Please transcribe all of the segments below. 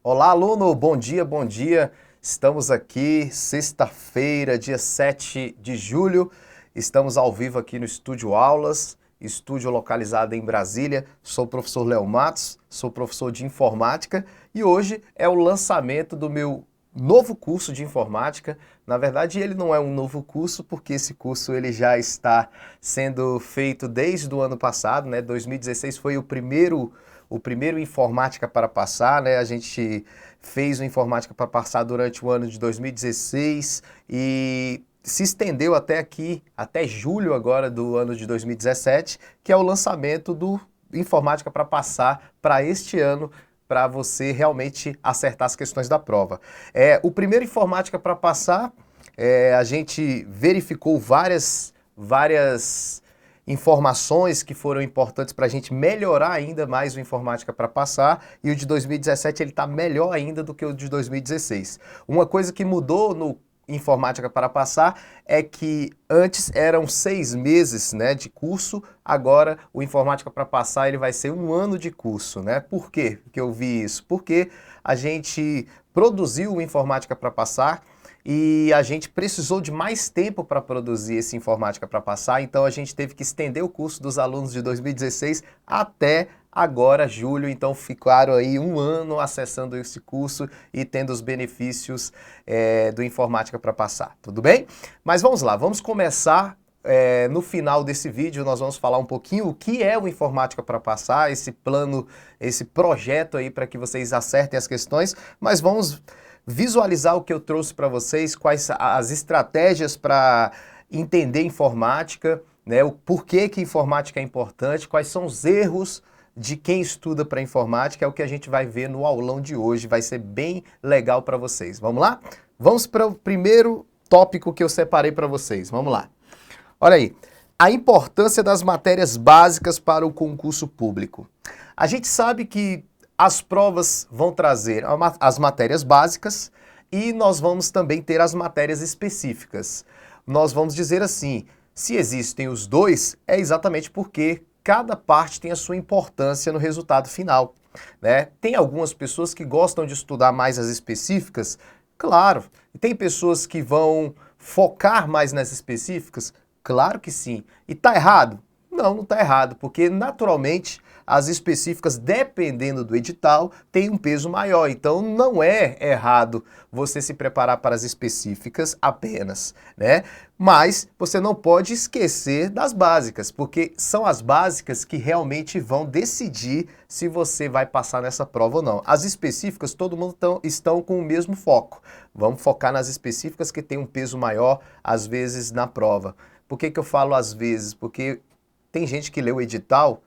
Olá, aluno, bom dia, bom dia. Estamos aqui, sexta-feira, dia 7 de julho. Estamos ao vivo aqui no Estúdio Aulas, estúdio localizado em Brasília. Sou o professor Léo Matos, sou professor de informática e hoje é o lançamento do meu novo curso de informática. Na verdade, ele não é um novo curso, porque esse curso ele já está sendo feito desde o ano passado, né? 2016 foi o primeiro Informática para Passar, né? A gente fez o Informática para Passar durante o ano de 2016 e se estendeu até aqui, até julho agora do ano de 2017, que é o lançamento do Informática para Passar para este ano, para você realmente acertar as questões da prova. O primeiro Informática para Passar, a gente verificou várias informações que foram importantes para a gente melhorar ainda mais o Informática para Passar, e o de 2017 ele está melhor ainda do que o de 2016. Uma coisa que mudou no Informática para Passar é que antes eram 6 meses, né, de curso, agora o Informática para Passar ele vai ser 1 ano de curso, né? Por quê que eu vi isso? Porque a gente produziu o Informática para Passar e a gente precisou de mais tempo para produzir esse Informática para Passar, então a gente teve que estender o curso dos alunos de 2016 até agora, julho, então ficaram aí 1 ano acessando esse curso e tendo os benefícios do Informática para Passar, tudo bem? Mas vamos lá, vamos começar. No final desse vídeo nós vamos falar um pouquinho o que é o Informática para Passar, esse plano, esse projeto aí para que vocês acertem as questões, mas vamos visualizar o que eu trouxe para vocês, quais as estratégias para entender informática, né, o porquê que informática é importante, quais são os erros de quem estuda para informática, é o que a gente vai ver no aulão de hoje, vai ser bem legal para vocês. Vamos lá? Vamos para o primeiro tópico que eu separei para vocês, vamos lá. Olha aí, a importância das matérias básicas para o concurso público. A gente sabe que as provas vão trazer as matérias básicas e nós vamos também ter as matérias específicas. Nós vamos dizer assim, se existem os dois, é exatamente porque cada parte tem a sua importância no resultado final, né? Tem algumas pessoas que gostam de estudar mais as específicas, claro. E tem pessoas que vão focar mais nas específicas, claro que sim. E tá errado? Não, não tá errado, porque naturalmente as específicas, dependendo do edital, têm um peso maior. Então não é errado você se preparar para as específicas apenas, né? Mas você não pode esquecer das básicas, porque são as básicas que realmente vão decidir se você vai passar nessa prova ou não. As específicas, todo mundo estão com o mesmo foco. Vamos focar nas específicas que têm um peso maior, às vezes, na prova. Por que que eu falo às vezes? Porque tem gente que lê o edital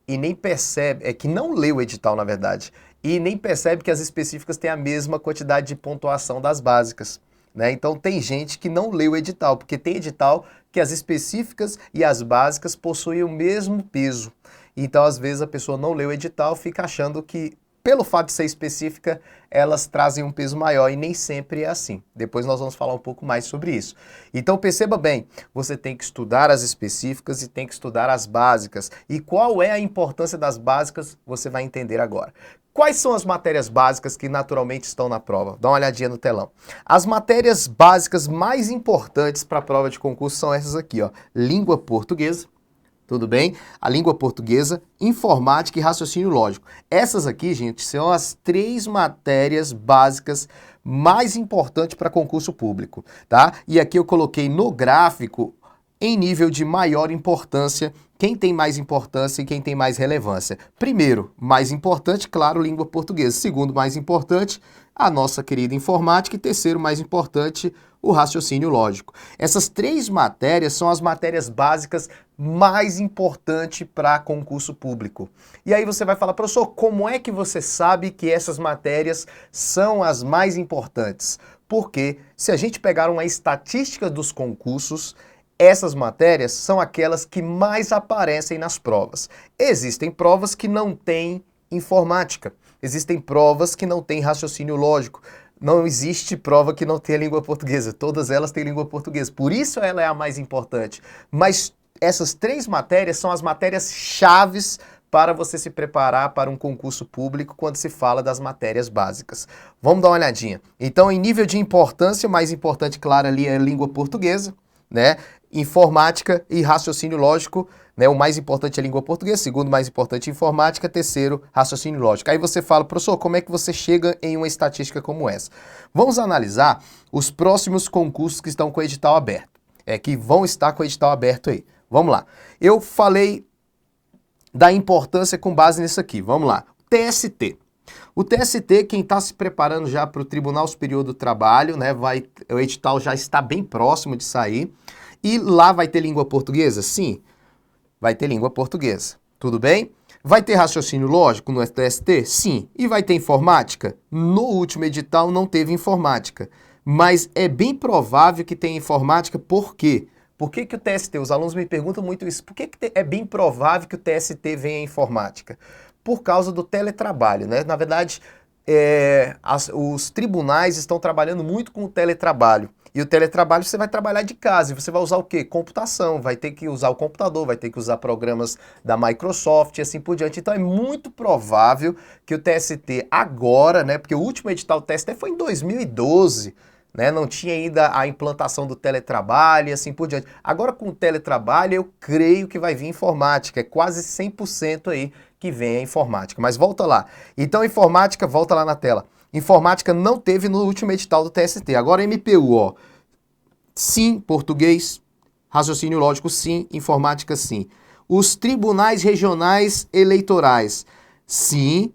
e nem percebe, que não lê o edital, na verdade, e nem percebe que as específicas têm a mesma quantidade de pontuação das básicas, né? Então tem gente que não lê o edital, porque tem edital que as específicas e as básicas possuem o mesmo peso. Então, às vezes, a pessoa não lê o edital, fica achando que, pelo fato de ser específica, elas trazem um peso maior e nem sempre é assim. Depois nós vamos falar um pouco mais sobre isso. Então perceba bem, você tem que estudar as específicas e tem que estudar as básicas. E qual é a importância das básicas, você vai entender agora. Quais são as matérias básicas que naturalmente estão na prova? Dá uma olhadinha no telão. As matérias básicas mais importantes para a prova de concurso são essas aqui, ó. Língua portuguesa. Tudo bem? A língua portuguesa, informática e raciocínio lógico. Essas aqui, gente, são as 3 matérias básicas mais importantes para concurso público, tá? E aqui eu coloquei no gráfico, em nível de maior importância, quem tem mais importância e quem tem mais relevância. Primeiro, mais importante, claro, língua portuguesa. Segundo, mais importante, a nossa querida informática. E terceiro, mais importante, o raciocínio lógico. Essas 3 matérias são as matérias básicas mais importantes para concurso público. E aí você vai falar, professor, como é que você sabe que essas matérias são as mais importantes? Porque se a gente pegar uma estatística dos concursos, essas matérias são aquelas que mais aparecem nas provas. Existem provas que não têm informática, existem provas que não têm raciocínio lógico, não existe prova que não tenha língua portuguesa, todas elas têm língua portuguesa, por isso ela é a mais importante. Mas essas 3 matérias são as matérias chaves para você se preparar para um concurso público quando se fala das matérias básicas. Vamos dar uma olhadinha. Então, em nível de importância, o mais importante, claro, ali é a língua portuguesa, né? Informática e raciocínio lógico, né? O mais importante é a língua portuguesa, segundo mais importante informática, terceiro raciocínio lógico. Aí você fala, professor, como é que você chega em uma estatística como essa? Vamos analisar os próximos concursos que estão com o edital aberto, que vão estar com o edital aberto aí. Vamos lá. Eu falei da importância com base nisso aqui. Vamos lá. TST. O TST, quem está se preparando já para o Tribunal Superior do Trabalho, né? O edital já está bem próximo de sair. E lá vai ter língua portuguesa? Sim, vai ter língua portuguesa. Tudo bem? Vai ter raciocínio lógico no TST? Sim. E vai ter informática? No último edital não teve informática. Mas é bem provável que tenha informática, por quê? Por que que o TST, os alunos me perguntam muito isso, por que que é bem provável que o TST venha em informática? Por causa do teletrabalho, né? Na verdade, os tribunais estão trabalhando muito com o teletrabalho. E o teletrabalho você vai trabalhar de casa, e você vai usar o quê? Computação, vai ter que usar o computador, vai ter que usar programas da Microsoft e assim por diante. Então é muito provável que o TST agora, né? Porque o último edital do TST foi em 2012, né? Não tinha ainda a implantação do teletrabalho e assim por diante. Agora com o teletrabalho eu creio que vai vir informática, é quase 100% aí que vem a informática. Mas volta lá. Então informática, volta lá na tela. Informática não teve no último edital do TST. Agora MPU, ó. Sim, português. Raciocínio lógico, sim. Informática, sim. Os tribunais regionais eleitorais, sim.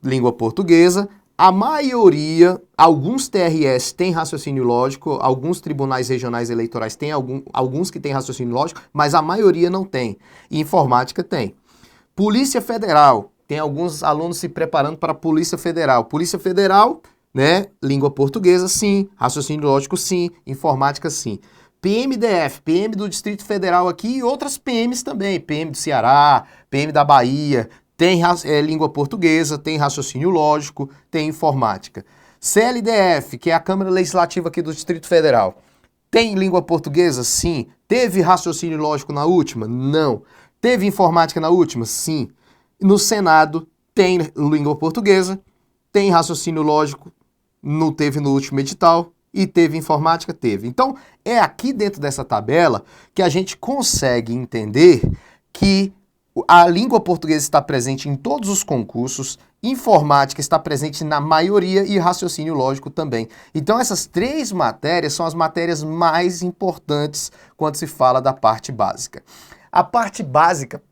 Língua portuguesa. A maioria, alguns TRS têm raciocínio lógico, alguns tribunais regionais eleitorais têm alguns que têm raciocínio lógico, mas a maioria não tem. E informática tem. Polícia Federal. Tem alguns alunos se preparando para a Polícia Federal. Polícia Federal, né? Língua portuguesa, sim. Raciocínio lógico, sim. Informática, sim. PMDF, PM do Distrito Federal aqui e outras PMs também. PM do Ceará, PM da Bahia. Tem língua portuguesa, tem raciocínio lógico, tem informática. CLDF, que é a Câmara Legislativa aqui do Distrito Federal. Tem língua portuguesa? Sim. Teve raciocínio lógico na última? Não. Teve informática na última? Sim. No Senado tem língua portuguesa, tem raciocínio lógico, não teve no último edital, e teve informática? Teve. Então, é aqui dentro dessa tabela que a gente consegue entender que a língua portuguesa está presente em todos os concursos, informática está presente na maioria e raciocínio lógico também. Então, essas três matérias são as matérias mais importantes quando se fala da parte básica. A parte básica,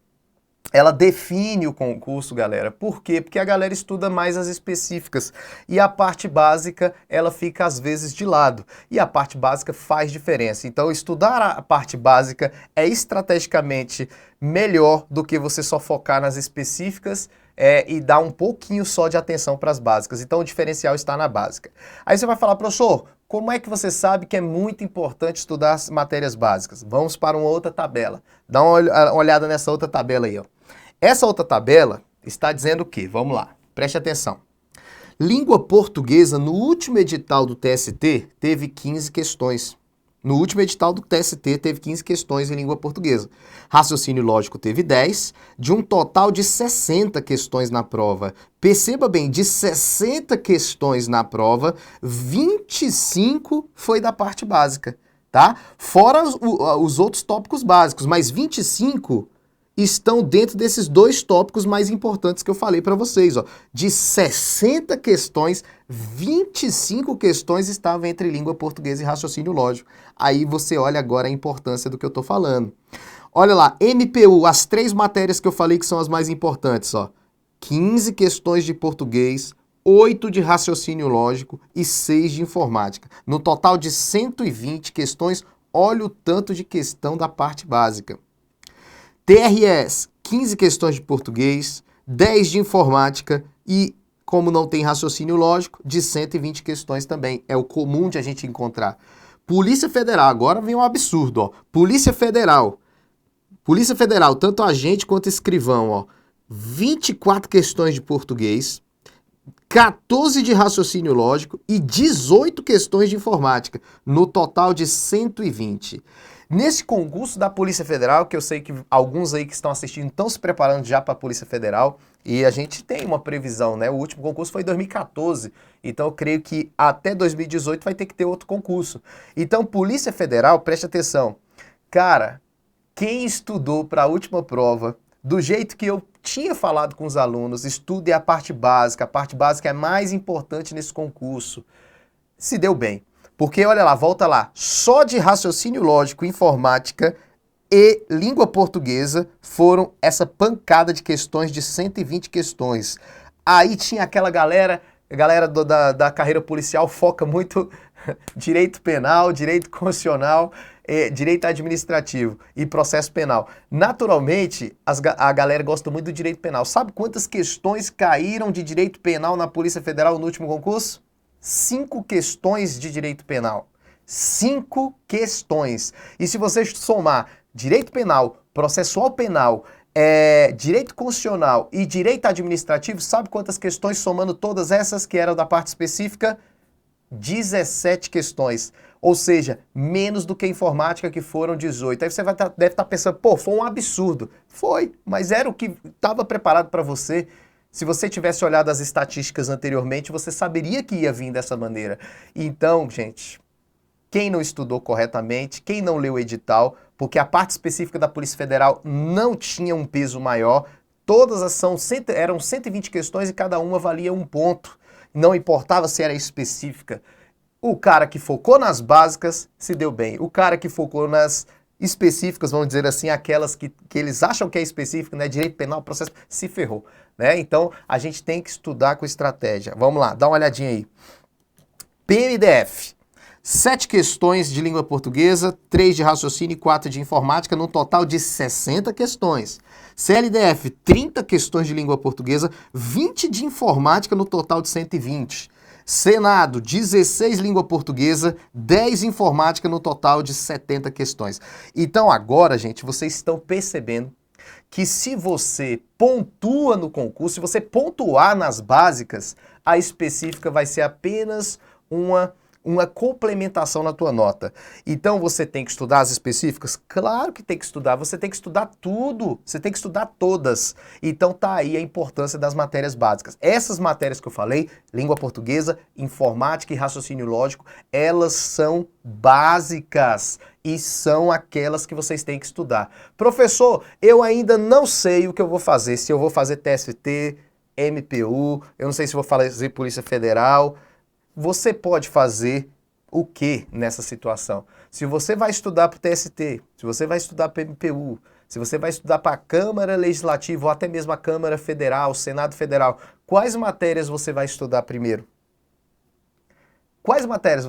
ela define o concurso, galera. Por quê? Porque a galera estuda mais as específicas e a parte básica, ela fica às vezes de lado. E a parte básica faz diferença. Então, estudar a parte básica é estrategicamente melhor do que você só focar nas específicas e dar um pouquinho só de atenção para as básicas. Então, o diferencial está na básica. Aí você vai falar, professor, como é que você sabe que é muito importante estudar as matérias básicas? Vamos para uma outra tabela. Dá uma olhada nessa outra tabela aí, ó. Essa outra tabela está dizendo o quê? Vamos lá, preste atenção. Língua portuguesa, no último edital do TST, teve 15 questões. No último edital do TST, teve 15 questões em língua portuguesa. Raciocínio lógico teve 10, de um total de 60 questões na prova. Perceba bem, de 60 questões na prova, 25 foi da parte básica, tá? Fora os outros tópicos básicos, mas 25 estão dentro desses dois tópicos mais importantes que eu falei para vocês, ó. De 60 questões, 25 questões estavam entre língua portuguesa e raciocínio lógico. Aí você olha agora a importância do que eu tô falando. Olha lá, MPU, as três matérias que eu falei que são as mais importantes, ó. 15 questões de português, 8 de raciocínio lógico e 6 de informática. No total de 120 questões, olha o tanto de questão da parte básica. TRS, 15 questões de português, 10 de informática e, como não tem raciocínio lógico, de 120 questões também. É o comum de a gente encontrar. Polícia Federal, agora vem um absurdo, ó. Polícia Federal, tanto agente quanto escrivão, ó. 24 questões de português, 14 de raciocínio lógico e 18 questões de informática, no total de 120. Nesse concurso da Polícia Federal, que eu sei que alguns aí que estão assistindo estão se preparando já para a Polícia Federal, e a gente tem uma previsão, né? O último concurso foi em 2014, então eu creio que até 2018 vai ter que ter outro concurso. Então, Polícia Federal, preste atenção. Cara, quem estudou para a última prova, do jeito que eu tinha falado com os alunos, estude a parte básica é mais importante nesse concurso, se deu bem. Porque, olha lá, volta lá, só de raciocínio lógico, informática e língua portuguesa foram essa pancada de questões de 120 questões. Aí tinha aquela galera, da carreira policial foca muito direito penal, direito constitucional, direito administrativo e processo penal. Naturalmente, a galera gosta muito do direito penal. Sabe quantas questões caíram de direito penal na Polícia Federal no último concurso? 5 questões de direito penal. 5 questões. E se você somar direito penal, processual penal, direito constitucional e direito administrativo, sabe quantas questões somando todas essas que eram da parte específica? 17 questões. Ou seja, menos do que informática, que foram 18. Aí você deve estar pensando, pô, foi um absurdo. Foi, mas era o que estava preparado para você. Se você tivesse olhado as estatísticas anteriormente, você saberia que ia vir dessa maneira. Então, gente, quem não estudou corretamente, quem não leu o edital, porque a parte específica da Polícia Federal não tinha um peso maior, eram 120 questões e cada uma valia um ponto. Não importava se era específica. O cara que focou nas básicas se deu bem. O cara que focou nas específicas, vamos dizer assim, aquelas que eles acham que é específico, né? Direito penal, processo, se ferrou, né? Então, a gente tem que estudar com estratégia. Vamos lá, dá uma olhadinha aí. PMDF. 7 questões de língua portuguesa, 3 de raciocínio e 4 de informática, num total de 60 questões. CLDF, 30 questões de língua portuguesa, 20 de informática, no total de 120. Senado, 16 língua portuguesa, 10 informática, no total de 70 questões. Então agora, gente, vocês estão percebendo que se você pontua no concurso, se você pontuar nas básicas, a específica vai ser apenas uma complementação na tua nota. Então você tem que estudar as específicas? Claro que tem que estudar, você tem que estudar tudo, você tem que estudar todas. Então tá aí a importância das matérias básicas. Essas matérias que eu falei, língua portuguesa, informática e raciocínio lógico, elas são básicas e são aquelas que vocês têm que estudar. Professor, eu ainda não sei o que eu vou fazer, se eu vou fazer TST, MPU, eu não sei se vou fazer Polícia Federal. Você pode fazer o que nessa situação? Se você vai estudar para o TST, se você vai estudar para o MPU, se você vai estudar para a Câmara Legislativa ou até mesmo a Câmara Federal, Senado Federal, quais matérias você vai estudar primeiro? Quais matérias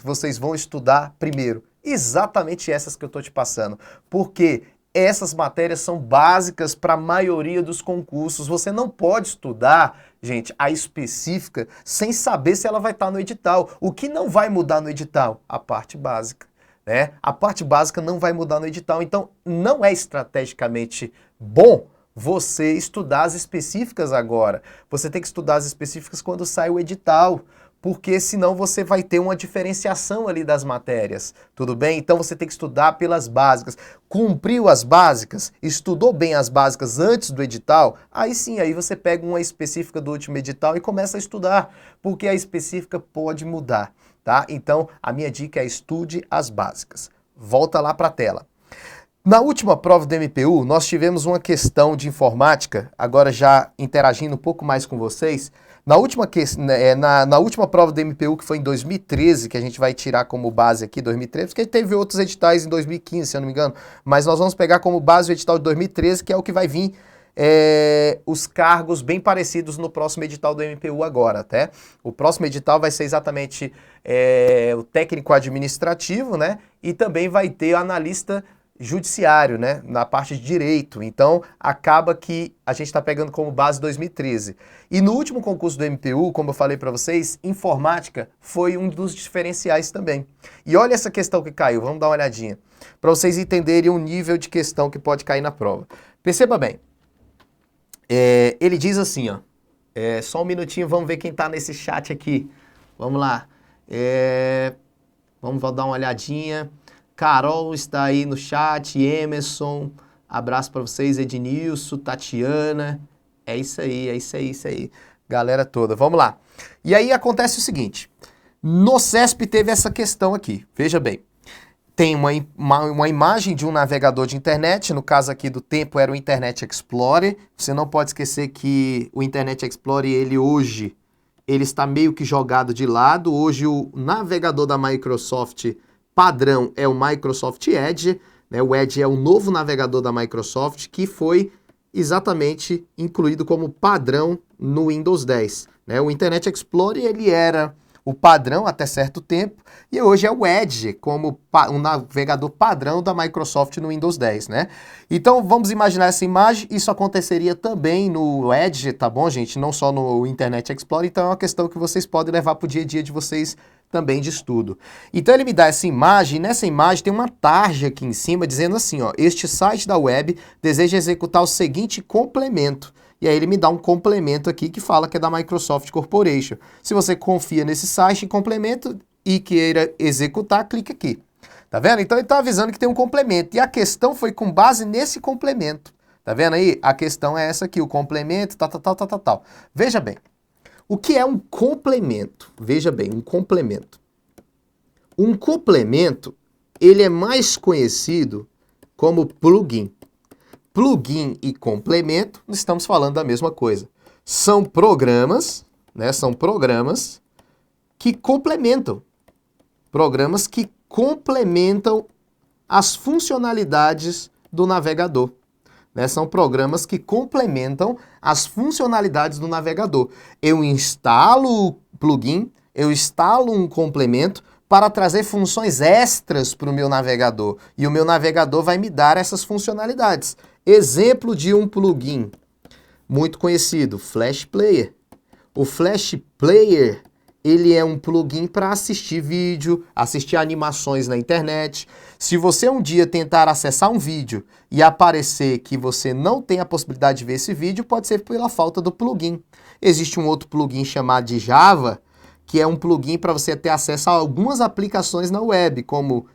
vocês vão estudar primeiro? Exatamente essas que eu estou te passando. Porque essas matérias são básicas para a maioria dos concursos. Você não pode estudar, gente, a específica sem saber se ela vai estar no edital. O que não vai mudar no edital? A parte básica, né? A parte básica não vai mudar no edital. Então, não é estrategicamente bom você estudar as específicas agora. Você tem que estudar as específicas quando sai o edital, porque senão você vai ter uma diferenciação ali das matérias, tudo bem? Então você tem que estudar pelas básicas. Cumpriu as básicas, estudou bem as básicas antes do edital, aí sim, aí você pega uma específica do último edital e começa a estudar, porque a específica pode mudar, tá? Então a minha dica é estude as básicas. Volta lá para a tela. Na última prova do MPU, nós tivemos uma questão de informática, agora já interagindo um pouco mais com vocês. Na última prova do MPU, que foi em 2013, que a gente vai tirar como base aqui, 2013, porque teve outros editais em 2015, se eu não me engano, mas nós vamos pegar como base o edital de 2013, que é o que vai vir os cargos bem parecidos no próximo edital do MPU agora, tá? O próximo edital vai ser exatamente o técnico administrativo, né? E também vai ter o analista judiciário, né, na parte de direito. Então, acaba que a gente está pegando como base 2013. E no último concurso do MPU, como eu falei para vocês, informática foi um dos diferenciais também. E olha essa questão que caiu, vamos dar uma olhadinha, para vocês entenderem o nível de questão que pode cair na prova. Perceba bem, ele diz assim, ó, só um minutinho, vamos ver quem está nesse chat aqui. Vamos lá, vamos dar uma olhadinha. Carol está aí no chat, Emerson, abraço para vocês, Ednilson, Tatiana, é isso aí, é isso aí, isso aí. Galera toda, vamos lá. E aí acontece o seguinte, no CESP teve essa questão aqui, veja bem. Tem uma imagem de um navegador de internet, no caso aqui do tempo era o Internet Explorer. Você não pode esquecer que o Internet Explorer, ele está meio que jogado de lado. Hoje o navegador da Microsoft padrão é o Microsoft Edge, né? O Edge é o novo navegador da Microsoft que foi exatamente incluído como padrão no Windows 10. Né? O Internet Explorer ele era o padrão até certo tempo, e hoje é o Edge como um navegador padrão da Microsoft no Windows 10, né? Então vamos imaginar essa imagem, isso aconteceria também no Edge, tá bom, gente? Não só no Internet Explorer, então é uma questão que vocês podem levar para o dia a dia de vocês também de estudo. Então ele me dá essa imagem, e nessa imagem tem uma tarja aqui em cima dizendo assim, ó, este site da web deseja executar o seguinte complemento. E aí ele me dá um complemento aqui que fala que é da Microsoft Corporation. Se você confia nesse site em complemento e queira executar, clica aqui. Tá vendo? Então ele está avisando que tem um complemento. E a questão foi com base nesse complemento. Tá vendo aí? A questão é essa aqui, o complemento, tal. Veja bem, o que é um complemento? Veja bem, um complemento. Um complemento, ele é mais conhecido como plugin. Plugin e complemento, estamos falando da mesma coisa. São programas, né? São programas que complementam. Programas que complementam as funcionalidades do navegador. Né? São programas que complementam as funcionalidades do navegador. Eu instalo o plugin, eu instalo um complemento para trazer funções extras para o meu navegador. E o meu navegador vai me dar essas funcionalidades. Exemplo de um plugin muito conhecido, Flash Player. O Flash Player, ele é um plugin para assistir vídeo, assistir animações na internet. Se você um dia tentar acessar um vídeo e aparecer que você não tem a possibilidade de ver esse vídeo, pode ser pela falta do plugin. Existe um outro plugin chamado de Java, que é um plugin para você ter acesso a algumas aplicações na web, como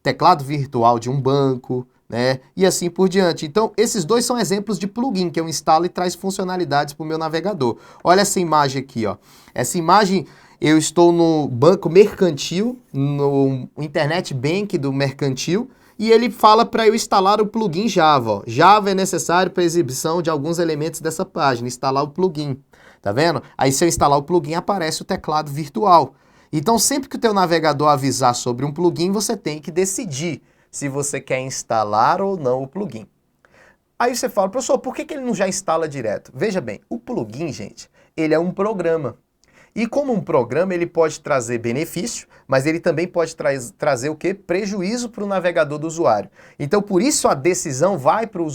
teclado virtual de um banco, né? E assim por diante. Então, esses dois são exemplos de plugin que eu instalo e traz funcionalidades para o meu navegador. Olha essa imagem aqui, ó. Essa imagem, eu estou no banco mercantil, no Internet Bank do mercantil, e ele fala para eu instalar o plugin Java. Ó. Java é necessário para a exibição de alguns elementos dessa página, instalar o plugin. Tá vendo? Aí se eu instalar o plugin, aparece o teclado virtual. Então, sempre que o teu navegador avisar sobre um plugin, você tem que decidir se você quer instalar ou não o plugin. Aí você fala, professor, por que ele não já instala direto? Veja bem, o plugin, gente, ele é um programa. E como um programa, ele pode trazer benefício, mas ele também pode trazer o quê? Prejuízo para o navegador do usuário. Então, por isso a decisão vai para o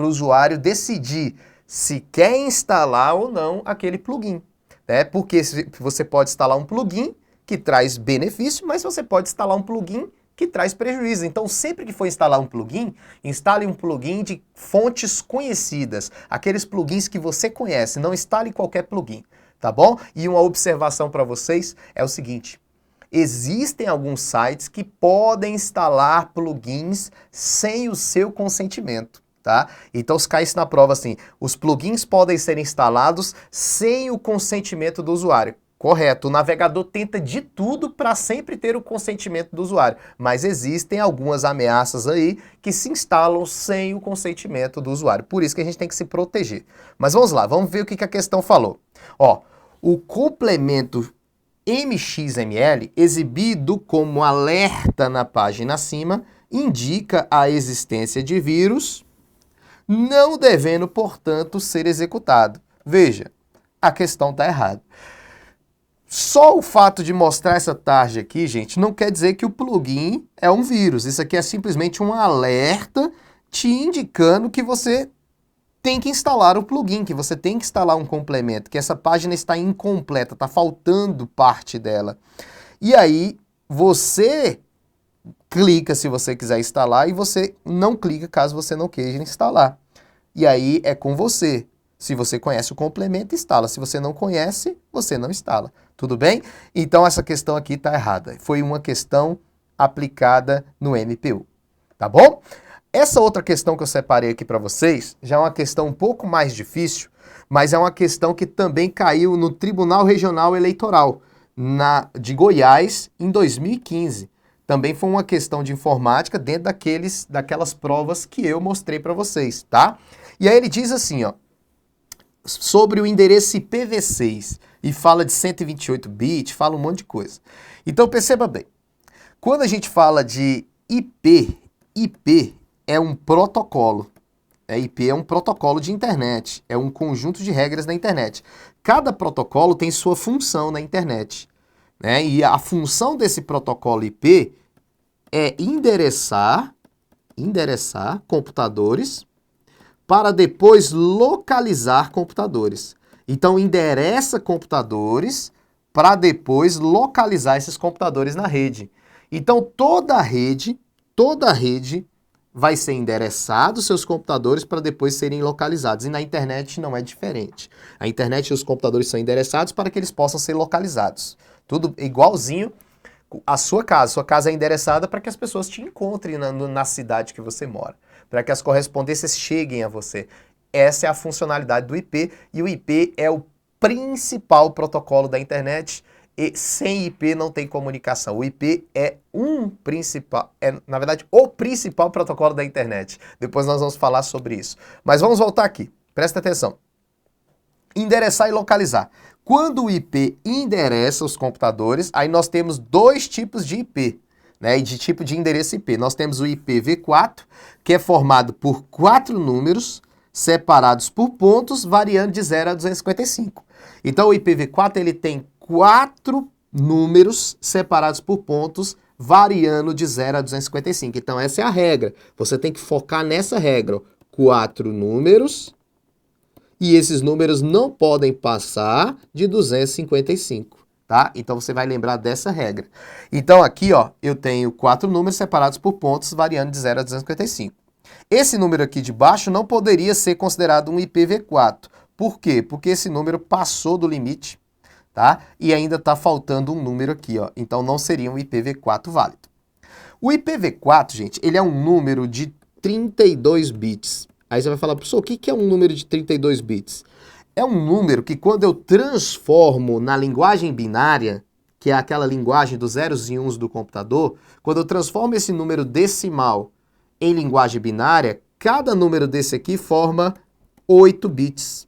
usuário decidir se quer instalar ou não aquele plugin. Né? Porque você pode instalar um plugin que traz benefício, mas você pode instalar um plugin que traz prejuízo. Então, sempre que for instalar um plugin, instale um plugin de fontes conhecidas, aqueles plugins que você conhece, não instale qualquer plugin, tá bom? E uma observação para vocês é o seguinte, existem alguns sites que podem instalar plugins sem o seu consentimento. Tá? Então, se caísse na prova assim, os plugins podem ser instalados sem o consentimento do usuário. Correto, o navegador tenta de tudo para sempre ter o consentimento do usuário, mas existem algumas ameaças aí que se instalam sem o consentimento do usuário. Por isso que a gente tem que se proteger. Mas vamos lá, vamos ver o que a questão falou. Ó, o complemento MXML, exibido como alerta na página acima, indica a existência de vírus, não devendo, portanto, ser executado. Veja, a questão está errada. Só o fato de mostrar essa tarja aqui, gente, não quer dizer que o plugin é um vírus. Isso aqui é simplesmente um alerta te indicando que você tem que instalar o plugin, que você tem que instalar um complemento, que essa página está incompleta, está faltando parte dela. E aí, você clica se você quiser instalar e você não clica caso você não queira instalar. E aí é com você. Se você conhece o complemento, instala. Se você não conhece, você não instala. Tudo bem? Então essa questão aqui está errada. Foi uma questão aplicada no MPU, tá bom? Essa outra questão que eu separei aqui para vocês já é uma questão um pouco mais difícil, mas é uma questão que também caiu no Tribunal Regional Eleitoral de Goiás em 2015. Também foi uma questão de informática dentro daquelas provas que eu mostrei para vocês, tá? E aí ele diz assim, ó, sobre o endereço IPv6 e fala de 128 bits, fala um monte de coisa. Então perceba bem, quando a gente fala de IP é um protocolo. IP é um protocolo de internet, é um conjunto de regras da internet. Cada protocolo tem sua função na internet, né? E a função desse protocolo IP é endereçar computadores para depois localizar computadores. Então, endereça computadores para depois localizar esses computadores na rede. Então, toda rede vai ser endereçado seus computadores para depois serem localizados. E na internet não é diferente. A internet e os computadores são endereçados para que eles possam ser localizados. Tudo igualzinho a sua casa. Sua casa é endereçada para que as pessoas te encontrem na cidade que você mora. Para que as correspondências cheguem a você. Essa é a funcionalidade do IP. E o IP é o principal protocolo da internet. E sem IP não tem comunicação. O IP é na verdade, o principal protocolo da internet. Depois nós vamos falar sobre isso. Mas vamos voltar aqui. Presta atenção. Endereçar e localizar. Quando o IP endereça os computadores, aí nós temos dois tipos de IP, né? De tipo de endereço IP. Nós temos o IPv4, que é formado por 4 números separados por pontos, variando de 0 a 255. Então o IPv4 ele tem 4 números separados por pontos, variando de 0 a 255. Então essa é a regra. Você tem que focar nessa regra. 4 números, e esses números não podem passar de 255, tá? Então você vai lembrar dessa regra. Então aqui, ó, eu tenho 4 números separados por pontos, variando de 0 a 255. Esse número aqui de baixo não poderia ser considerado um IPv4. Por quê? Porque esse número passou do limite, tá? E ainda está faltando um número aqui, ó. Então não seria um IPv4 válido. O IPv4, gente, ele é um número de 32 bits. Aí você vai falar, professor, o que é um número de 32 bits? É um número que quando eu transformo na linguagem binária, que é aquela linguagem dos zeros e uns do computador, quando eu transformo esse número decimal em linguagem binária, cada número desse aqui forma 8 bits.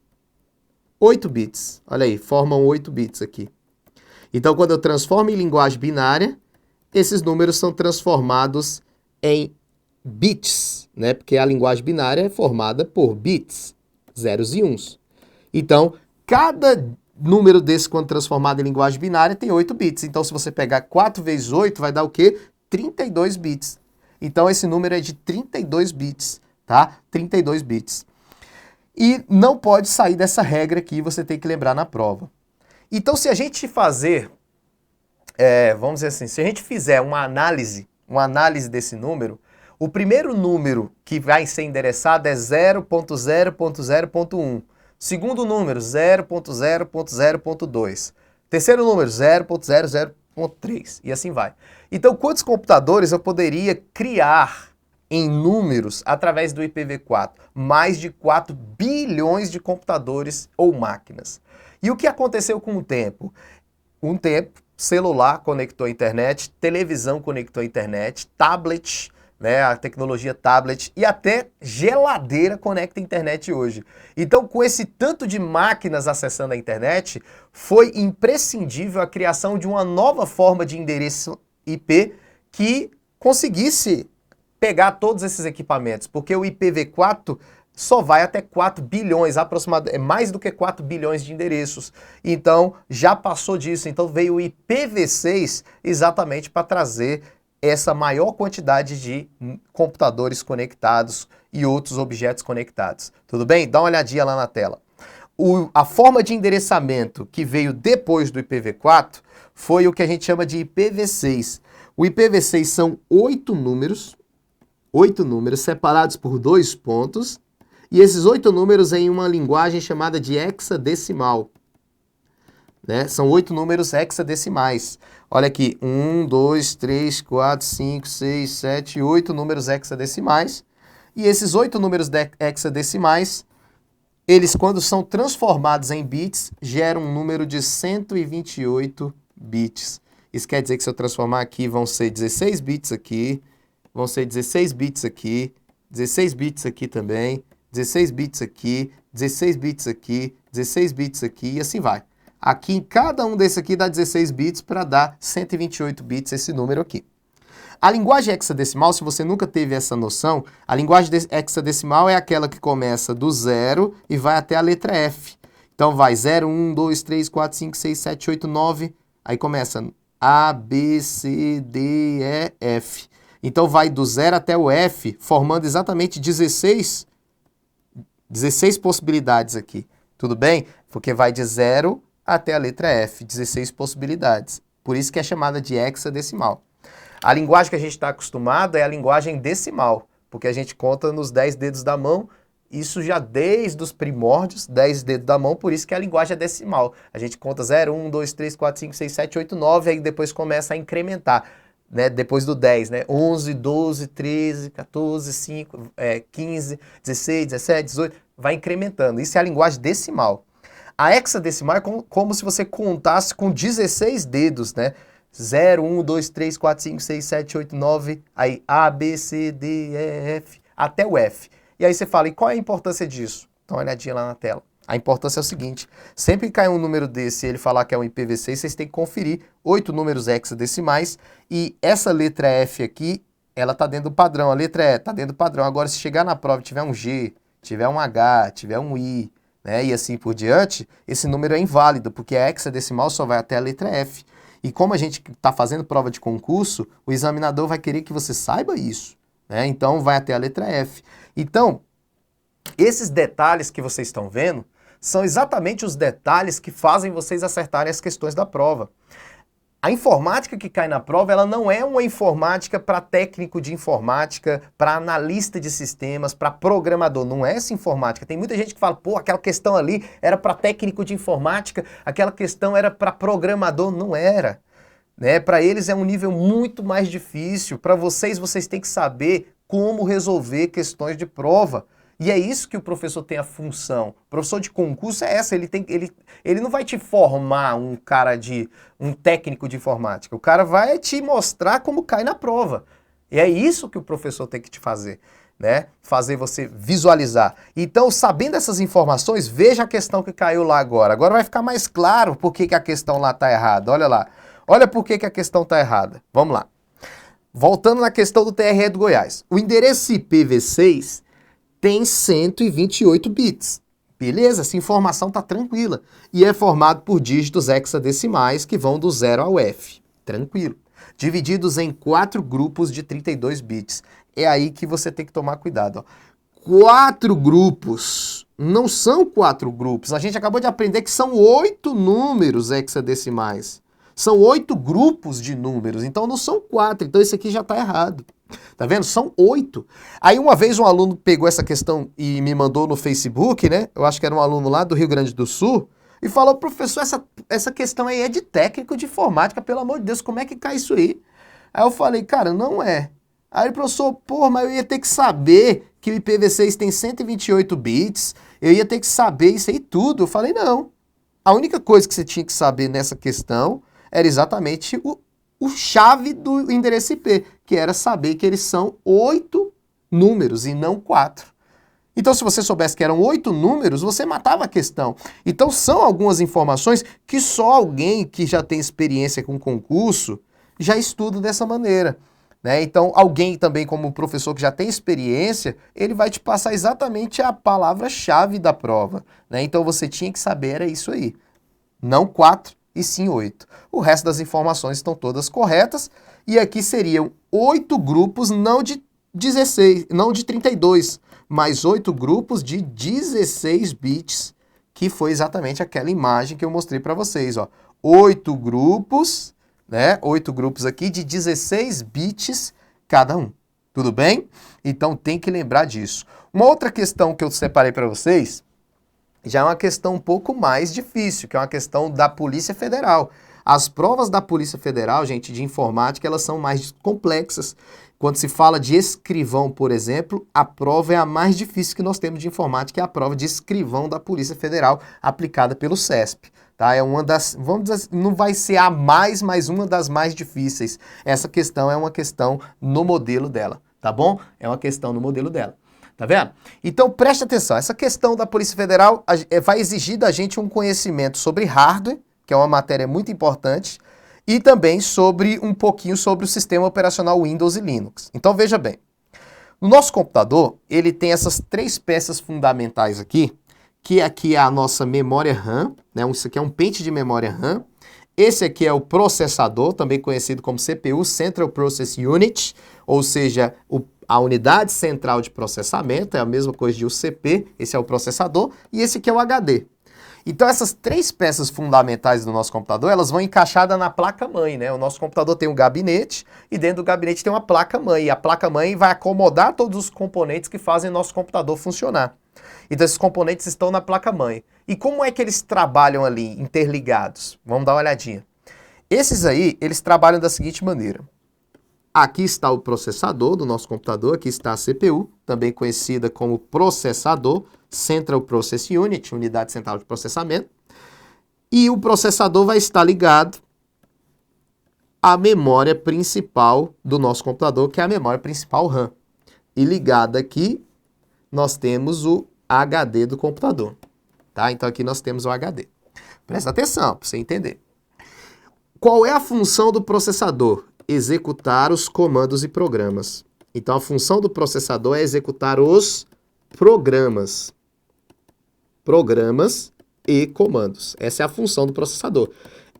8 bits. Olha aí, formam 8 bits aqui. Então, quando eu transformo em linguagem binária, esses números são transformados em bits, né? Porque a linguagem binária é formada por bits, zeros e uns. Então, cada número desse, quando transformado em linguagem binária, tem 8 bits. Então, se você pegar 4 vezes 8, vai dar o quê? 32 bits. Então, esse número é de 32 bits, tá? 32 bits. E não pode sair dessa regra aqui, você tem que lembrar na prova. Então, se a gente fazer, vamos dizer assim, se a gente fizer uma análise desse número, o primeiro número que vai ser endereçado é 0.0.0.1. Segundo número, 0.0.0.2. Terceiro número, 0.00.3. E assim vai. Então, quantos computadores eu poderia criar em números através do IPv4? Mais de 4 bilhões de computadores ou máquinas. E o que aconteceu com o tempo? Um tempo, celular conectou à internet, televisão conectou à internet, tablet, né, a tecnologia tablet e até geladeira conecta a internet hoje. Então, com esse tanto de máquinas acessando a internet, foi imprescindível a criação de uma nova forma de endereço IP que conseguisse pegar todos esses equipamentos, porque o IPv4 só vai até 4 bilhões, aproximadamente, é mais do que 4 bilhões de endereços. Então, já passou disso. Então, veio o IPv6 exatamente para trazer essa maior quantidade de computadores conectados e outros objetos conectados. Tudo bem? Dá uma olhadinha lá na tela. A forma de endereçamento que veio depois do IPv4 foi o que a gente chama de IPv6. O IPv6 são 8 números separados por 2 pontos, e esses 8 números em uma linguagem chamada de hexadecimal. né? São 8 números hexadecimais. Olha aqui, 1, 2, 3, 4, 5, 6, 7, 8 números hexadecimais. E esses 8 números hexadecimais, eles, quando são transformados em bits, geram um número de 128 bits. Isso quer dizer que se eu transformar aqui, vão ser 16 bits aqui, vão ser 16 bits aqui, 16 bits aqui também, 16 bits aqui, 16 bits aqui, 16 bits aqui e assim vai. Aqui em cada um desse aqui dá 16 bits para dar 128 bits esse número aqui. A linguagem hexadecimal, se você nunca teve essa noção, a linguagem hexadecimal é aquela que começa do 0 e vai até a letra F. Então vai 0, 1, 2, 3, 4, 5, 6, 7, 8, 9, aí começa A, B, C, D, E, F. Então vai do 0 até o F, formando exatamente 16 possibilidades aqui. Tudo bem? Porque vai de 0 até a letra F, 16 possibilidades. Por isso que é chamada de hexadecimal. A linguagem que a gente está acostumado é a linguagem decimal, porque a gente conta nos 10 dedos da mão, isso já desde os primórdios, 10 dedos da mão, por isso que a linguagem é decimal. A gente conta 0, 1, 2, 3, 4, 5, 6, 7, 8, 9, aí depois começa a incrementar, né? Depois do 10, né? 11, 12, 13, 14, 5, 15, 16, 17, 18, vai incrementando. Isso é a linguagem decimal. A hexadecimal é como se você contasse com 16 dedos, né? 0, 1, 2, 3, 4, 5, 6, 7, 8, 9, aí A, B, C, D, E, F, até o F. E aí você fala, e qual é a importância disso? Dá uma olhadinha lá na tela. A importância é o seguinte, sempre que cair um número desse e ele falar que é um IPv6, vocês têm que conferir 8 números hexadecimais e essa letra F aqui, ela tá dentro do padrão, a letra E tá dentro do padrão. Agora, se chegar na prova e tiver um G, tiver um H, tiver um I, né, e assim por diante, esse número é inválido, porque a hexadecimal só vai até a letra F. E como a gente está fazendo prova de concurso, o examinador vai querer que você saiba isso, né? Então, vai até a letra F. Então, esses detalhes que vocês estão vendo são exatamente os detalhes que fazem vocês acertarem as questões da prova. A informática que cai na prova, ela não é uma informática para técnico de informática, para analista de sistemas, para programador. Não é essa informática. Tem muita gente que fala, pô, aquela questão ali era para técnico de informática, aquela questão era para programador. Não era. Né? Para eles é um nível muito mais difícil. Para vocês têm que saber como resolver questões de prova. E é isso que o professor tem a função. O professor de concurso é essa, ele não vai te formar um técnico de informática. O cara vai te mostrar como cai na prova. E é isso que o professor tem que te fazer, né? Fazer você visualizar. Então, sabendo essas informações, veja a questão que caiu lá agora. Agora vai ficar mais claro por que a questão lá está errada. Olha lá. Olha por que a questão está errada. Vamos lá. Voltando na questão do TRE do Goiás. O endereço IPv6 tem 128 bits. Beleza? Essa informação está tranquila. E é formado por dígitos hexadecimais que vão do 0 ao F. Tranquilo. Divididos em 4 grupos de 32 bits. É aí que você tem que tomar cuidado. Ó. 4 grupos. Não são 4 grupos. A gente acabou de aprender que são 8 números hexadecimais. São 8 grupos de números. Então não são 4. Então esse aqui já está errado. Tá vendo? São 8. Aí uma vez um aluno pegou essa questão e me mandou no Facebook, né? Eu acho que era um aluno lá do Rio Grande do Sul, e falou, professor, essa questão aí é de técnico de informática, pelo amor de Deus, como é que cai isso aí? Aí eu falei, cara, não é. Aí o professor, pô, mas eu ia ter que saber que o IPv6 tem 128 bits, eu ia ter que saber isso aí tudo. Eu falei, não. A única coisa que você tinha que saber nessa questão era exatamente o chave do endereço IP, que era saber que eles são 8 números e não 4. Então, se você soubesse que eram 8 números, você matava a questão. Então, são algumas informações que só alguém que já tem experiência com concurso já estuda dessa maneira. Né? Então, alguém também como o professor que já tem experiência, ele vai te passar exatamente a palavra-chave da prova. Né? Então, você tinha que saber, era isso aí. Não 4. E sim 8. O resto das informações estão todas corretas e aqui seriam 8 grupos, não de 16, não de 32, mas 8 grupos de 16 bits, que foi exatamente aquela imagem que eu mostrei para vocês, ó. 8 grupos, né? 8 grupos aqui de 16 bits cada um. Tudo bem? Então tem que lembrar disso. Uma outra questão que eu separei para vocês já é uma questão um pouco mais difícil, que é uma questão da Polícia Federal. As provas da Polícia Federal, gente, de informática, elas são mais complexas. Quando se fala de escrivão, por exemplo, a prova é a mais difícil que nós temos de informática, que é a prova de escrivão da Polícia Federal, aplicada pelo CESP. Tá? É uma das, vamos dizer assim, não vai ser a mais, mas uma das mais difíceis. Essa questão é uma questão no modelo dela, tá bom? É uma questão no modelo dela. Tá vendo? Então preste atenção, essa questão da Polícia Federal vai exigir da gente um conhecimento sobre hardware, que é uma matéria muito importante, e também sobre um pouquinho sobre o sistema operacional Windows e Linux. Então veja bem, no nosso computador, ele tem essas três peças fundamentais aqui, que aqui é a nossa memória RAM, né? Isso aqui é um pente de memória RAM. Esse aqui é o processador, também conhecido como CPU, Central Process Unit, ou seja, a unidade central de processamento, é a mesma coisa de UCP, esse é o processador, e esse aqui é o HD. Então essas três peças fundamentais do nosso computador, elas vão encaixadas na placa-mãe, né? O nosso computador tem um gabinete, e dentro do gabinete tem uma placa-mãe, e a placa-mãe vai acomodar todos os componentes que fazem nosso computador funcionar. Então esses componentes estão na placa-mãe. E como é que eles trabalham ali, interligados? Vamos dar uma olhadinha. Esses aí, eles trabalham da seguinte maneira. Aqui está o processador do nosso computador, aqui está a CPU, também conhecida como processador, Central Process Unit, unidade central de processamento. E o processador vai estar ligado à memória principal do nosso computador, que é a memória principal RAM. E ligada aqui, nós temos o HD do computador. Tá? Então aqui nós temos o HD. Presta atenção para você entender. Qual é a função do processador? Executar os comandos e programas. Então a função do processador é executar os programas. Programas e comandos. Essa é a função do processador.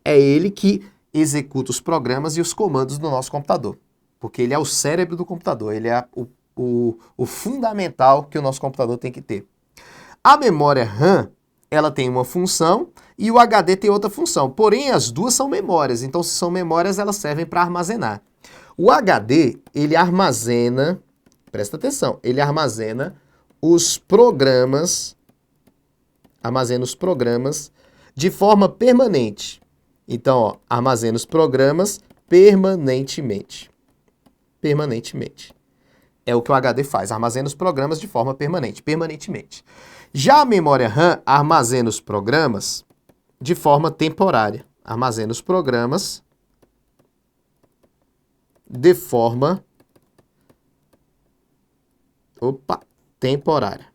É ele que executa os programas e os comandos do nosso computador. Porque ele é o cérebro do computador, ele é o fundamental que o nosso computador tem que ter. A memória RAM, ela tem uma função e o HD tem outra função. Porém, as duas são memórias. Então, se são memórias, elas servem para armazenar. O HD, ele armazena, presta atenção, ele armazena os programas, de forma permanente. Então, ó, armazena os programas permanentemente. Permanentemente. É o que o HD faz, armazena os programas de forma permanentemente. Já a memória RAM armazena os programas de forma temporária. Armazena os programas de forma temporária.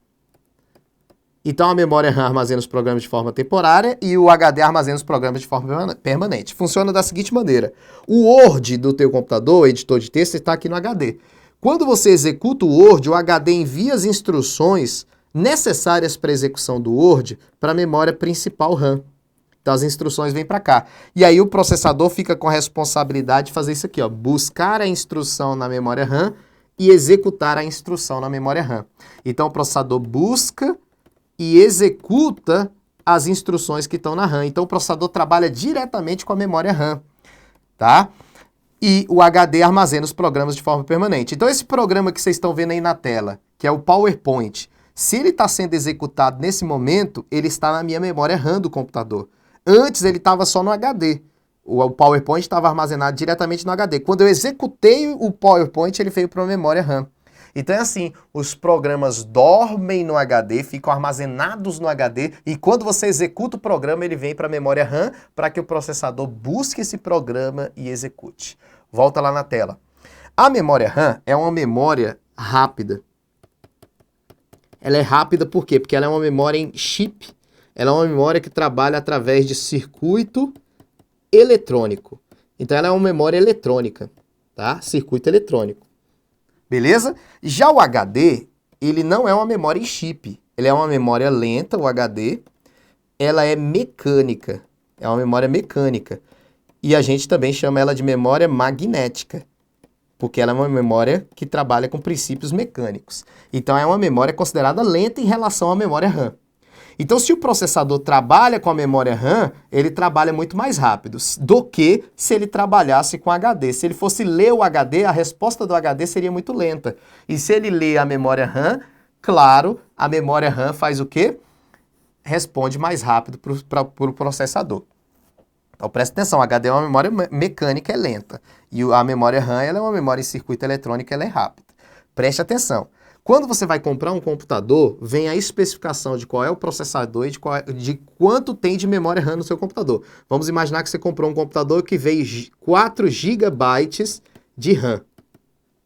Então a memória RAM armazena os programas de forma temporária e o HD armazena os programas de forma permanente. Funciona da seguinte maneira. O Word do teu computador, o editor de texto, está aqui no HD. Quando você executa o Word, o HD envia as instruções necessárias para a execução do Word para a memória principal RAM. Então as instruções vêm para cá. E aí o processador fica com a responsabilidade de fazer isso aqui, ó, buscar a instrução na memória RAM e executar a instrução na memória RAM. Então o processador busca e executa as instruções que estão na RAM. Então o processador trabalha diretamente com a memória RAM, tá? E o HD armazena os programas de forma permanente. Então esse programa que vocês estão vendo aí na tela, que é o PowerPoint, se ele está sendo executado nesse momento, ele está na minha memória RAM do computador. Antes ele estava só no HD. O PowerPoint estava armazenado diretamente no HD. Quando eu executei o PowerPoint, ele veio para a memória RAM. Então é assim, os programas dormem no HD, ficam armazenados no HD, e quando você executa o programa, ele vem para a memória RAM para que o processador busque esse programa e execute. Volta lá na tela. A memória RAM é uma memória rápida. Ela é rápida por quê? Porque ela é uma memória em chip. Ela é uma memória que trabalha através de circuito eletrônico. Então ela é uma memória eletrônica, tá? Circuito eletrônico. Beleza? Já o HD, ele não é uma memória em chip. Ele é uma memória lenta, o HD. Ela é mecânica. É uma memória mecânica. E a gente também chama ela de memória magnética, porque ela é uma memória que trabalha com princípios mecânicos. Então é uma memória considerada lenta em relação à memória RAM. Então se o processador trabalha com a memória RAM, ele trabalha muito mais rápido do que se ele trabalhasse com HD. Se ele fosse ler o HD, a resposta do HD seria muito lenta. E se ele lê a memória RAM, claro, a memória RAM faz o quê? responde mais rápido para o processador. Então presta atenção, HD é uma memória mecânica, é lenta. E a memória RAM ela é uma memória em circuito eletrônico, ela é rápida. Preste atenção. Quando você vai comprar um computador, vem a especificação de qual é o processador e de quanto tem de memória RAM no seu computador. Vamos imaginar que você comprou um computador que veio 4 GB de RAM.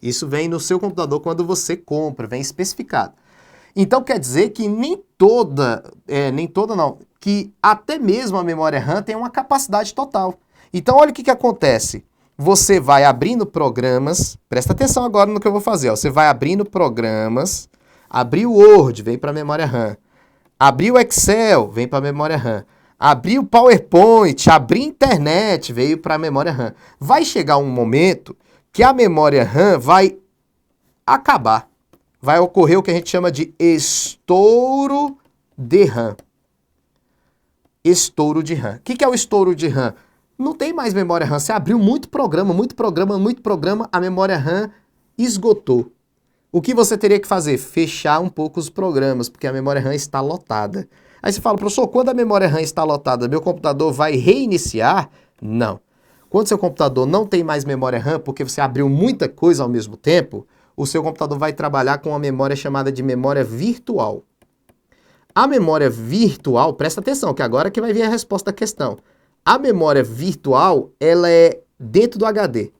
Isso vem no seu computador quando você compra, vem especificado. Então quer dizer que que até mesmo a memória RAM tem uma capacidade total. Então olha o que acontece. Você vai abrindo programas, presta atenção agora no que eu vou fazer. Ó. Você vai abrindo programas, abrir o Word, vem para a memória RAM. Abrir o Excel, vem para a memória RAM. Abrir o PowerPoint, abrir a internet, veio para a memória RAM. Vai chegar um momento que a memória RAM vai acabar. Vai ocorrer o que a gente chama de estouro de RAM. Estouro de RAM. O que é o estouro de RAM? Não tem mais memória RAM. Você abriu muito programa, a memória RAM esgotou. O que você teria que fazer? Fechar um pouco os programas, porque a memória RAM está lotada. Aí você fala, professor, quando a memória RAM está lotada, meu computador vai reiniciar? Não. Quando seu computador não tem mais memória RAM, porque você abriu muita coisa ao mesmo tempo, o seu computador vai trabalhar com uma memória chamada de memória virtual. A memória virtual, presta atenção, que agora que vai vir a resposta da questão. A memória virtual, ela é dentro do HD.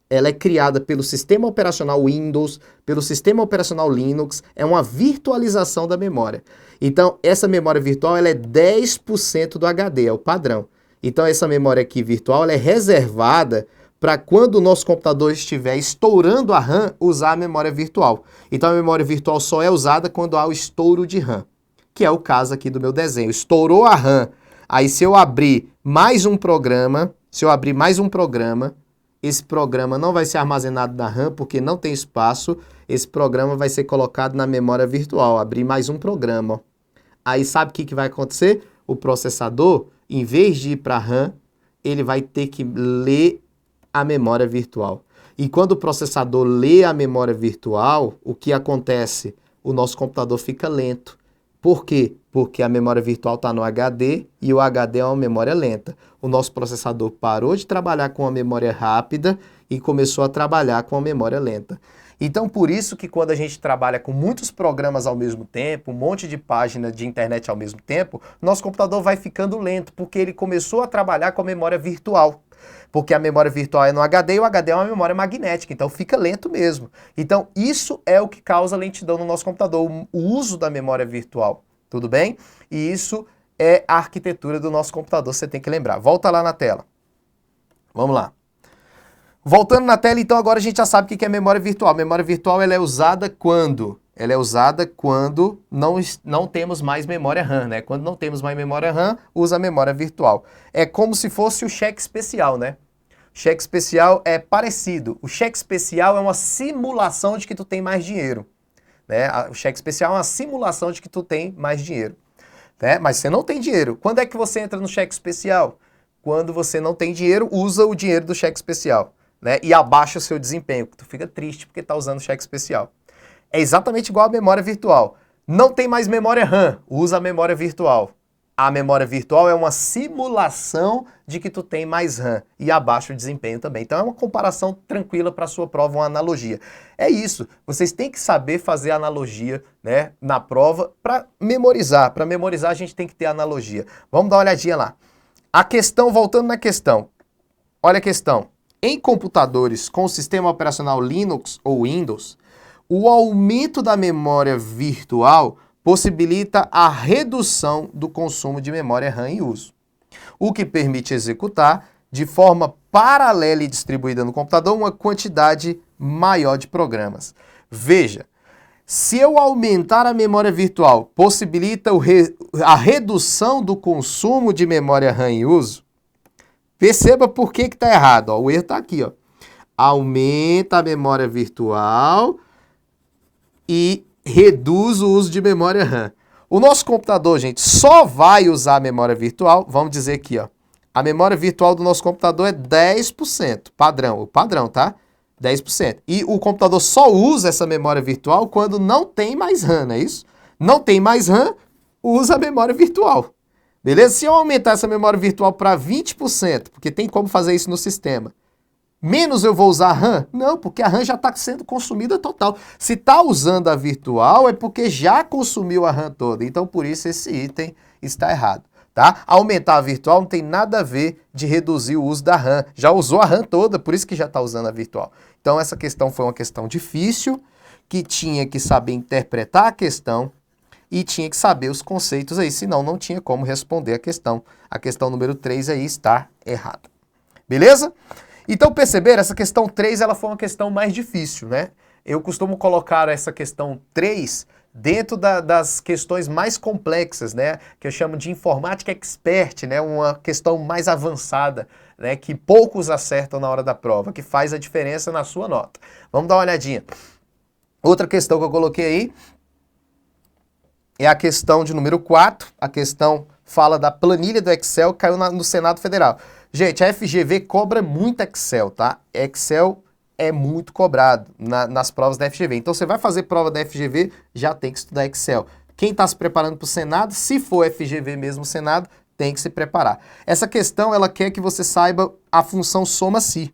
Ela é criada pelo sistema operacional Windows, pelo sistema operacional Linux, é uma virtualização da memória. Então, essa memória virtual, ela é 10% do HD, é o padrão. Então, essa memória aqui virtual, ela é reservada para quando o nosso computador estiver estourando a RAM, usar a memória virtual. Então, a memória virtual só é usada quando há o estouro de RAM, que é o caso aqui do meu desenho. Estourou a RAM. Aí se eu abrir mais um programa, esse programa não vai ser armazenado na RAM porque não tem espaço, esse programa vai ser colocado na memória virtual, abrir mais um programa. Aí sabe o que vai acontecer? O processador, em vez de ir para a RAM, ele vai ter que ler a memória virtual. E quando o processador lê a memória virtual, o que acontece? O nosso computador fica lento. Por quê? Porque a memória virtual está no HD e o HD é uma memória lenta. O nosso processador parou de trabalhar com a memória rápida e começou a trabalhar com a memória lenta. Então, por isso que quando a gente trabalha com muitos programas ao mesmo tempo, um monte de página de internet ao mesmo tempo, nosso computador vai ficando lento, porque ele começou a trabalhar com a memória virtual. Porque a memória virtual é no HD e o HD é uma memória magnética, então fica lento mesmo. Então isso é o que causa lentidão no nosso computador, o uso da memória virtual, tudo bem? E isso é a arquitetura do nosso computador, você tem que lembrar. Volta lá na tela. Vamos lá. Voltando na tela, então agora a gente já sabe o que é memória virtual. A memória virtual ela é usada quando? Ela é usada quando não temos mais memória RAM, né? Quando não temos mais memória RAM, usa a memória virtual. É como se fosse o cheque especial, né? O cheque especial é parecido. O cheque especial é uma simulação de que tu tem mais dinheiro, né? O cheque especial é uma simulação de que tu tem mais dinheiro, né? Mas você não tem dinheiro. Quando é que você entra no cheque especial? Quando você não tem dinheiro, usa o dinheiro do cheque especial, né? E abaixa o seu desempenho. Tu fica triste porque está usando o cheque especial. É exatamente igual à memória virtual. Não tem mais memória RAM, usa a memória virtual. A memória virtual é uma simulação de que tu tem mais RAM e abaixa o desempenho também. Então é uma comparação tranquila para a sua prova, uma analogia. É isso, vocês têm que saber fazer analogia, né, na prova para memorizar. Para memorizar a gente tem que ter analogia. Vamos dar uma olhadinha lá. A questão, voltando na questão. Olha a questão. Em computadores com o sistema operacional Linux ou Windows, o aumento da memória virtual possibilita a redução do consumo de memória RAM em uso, o que permite executar de forma paralela e distribuída no computador uma quantidade maior de programas. Veja, se eu aumentar a memória virtual, possibilita a redução do consumo de memória RAM em uso, perceba por que está errado. Ó, o erro está aqui. Ó. Aumenta a memória virtual e reduz o uso de memória RAM. O nosso computador, gente, só vai usar a memória virtual, vamos dizer aqui, ó. A memória virtual do nosso computador é 10%, padrão, o padrão, tá? 10%. E o computador só usa essa memória virtual quando não tem mais RAM, não é isso? Não tem mais RAM, usa a memória virtual. Beleza? Se eu aumentar essa memória virtual para 20%, porque tem como fazer isso no sistema, menos eu vou usar a RAM? Não, porque a RAM já está sendo consumida total. Se está usando a virtual, é porque já consumiu a RAM toda. Então, por isso, esse item está errado. Tá? Aumentar a virtual não tem nada a ver de reduzir o uso da RAM. Já usou a RAM toda, por isso que já está usando a virtual. Então, essa questão foi uma questão difícil, que tinha que saber interpretar a questão e tinha que saber os conceitos aí, senão não tinha como responder a questão. A questão número 3 aí está errada. Beleza? Então, perceberam? Essa questão 3 ela foi uma questão mais difícil, né? Eu costumo colocar essa questão 3 dentro das questões mais complexas, né? Que eu chamo de informática expert, né? Uma questão mais avançada, né? Que poucos acertam na hora da prova, que faz a diferença na sua nota. Vamos dar uma olhadinha. Outra questão que eu coloquei aí é a questão de número 4. A questão fala da planilha do Excel que caiu no Senado Federal. Gente, a FGV cobra muito Excel, tá? Excel é muito cobrado nas provas da FGV. Então, você vai fazer prova da FGV, já tem que estudar Excel. Quem está se preparando para o Senado, se for FGV mesmo o Senado, tem que se preparar. Essa questão, ela quer que você saiba a função soma-se.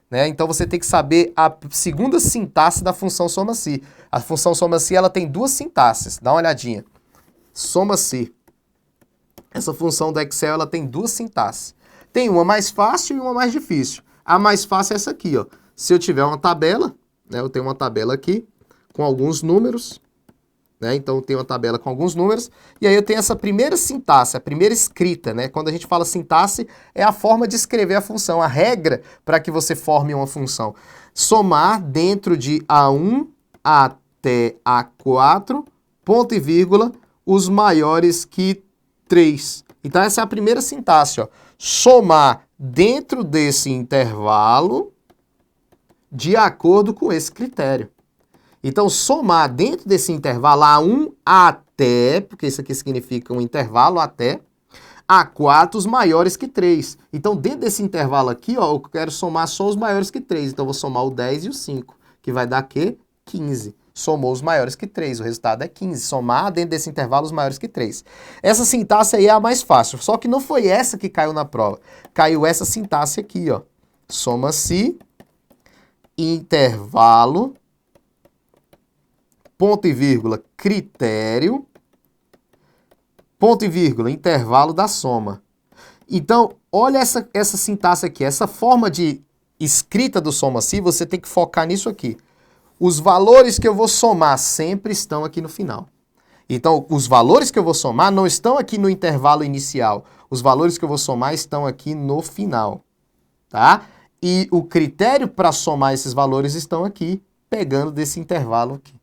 Né? Então, você tem que saber a segunda sintaxe da função soma-se. A função soma-se, ela tem duas sintaxes. Dá uma olhadinha. Soma-se. Essa função do Excel, ela tem duas sintaxes. Tem uma mais fácil e uma mais difícil. A mais fácil é essa aqui, ó. Se eu tiver uma tabela, né, eu tenho uma tabela aqui com alguns números, né? Então eu tenho uma tabela com alguns números, e aí eu tenho essa primeira sintaxe, a primeira escrita, né? Quando a gente fala sintaxe, é a forma de escrever a função, a regra para que você forme uma função. Somar dentro de A1 até A4, ponto e vírgula, os maiores que 3. Então essa é a primeira sintaxe, ó. Somar dentro desse intervalo de acordo com esse critério. Então, somar dentro desse intervalo A1 até, porque isso aqui significa um intervalo até, A4 os maiores que 3. Então, dentro desse intervalo aqui, ó, eu quero somar só os maiores que 3. Então, eu vou somar o 10 e o 5, que vai dar quê? 15. Somou os maiores que 3, o resultado é 15. Somar dentro desse intervalo os maiores que 3. Essa sintaxe aí é a mais fácil, só que não foi essa que caiu na prova. Caiu essa sintaxe aqui, ó. Soma-se, intervalo, ponto e vírgula, critério, ponto e vírgula, intervalo da soma. Então, olha essa sintaxe aqui, essa forma de escrita do soma-se, você tem que focar nisso aqui. Os valores que eu vou somar sempre estão aqui no final. Então, os valores que eu vou somar não estão aqui no intervalo inicial. Os valores que eu vou somar estão aqui no final, tá? E o critério para somar esses valores estão aqui, pegando desse intervalo aqui.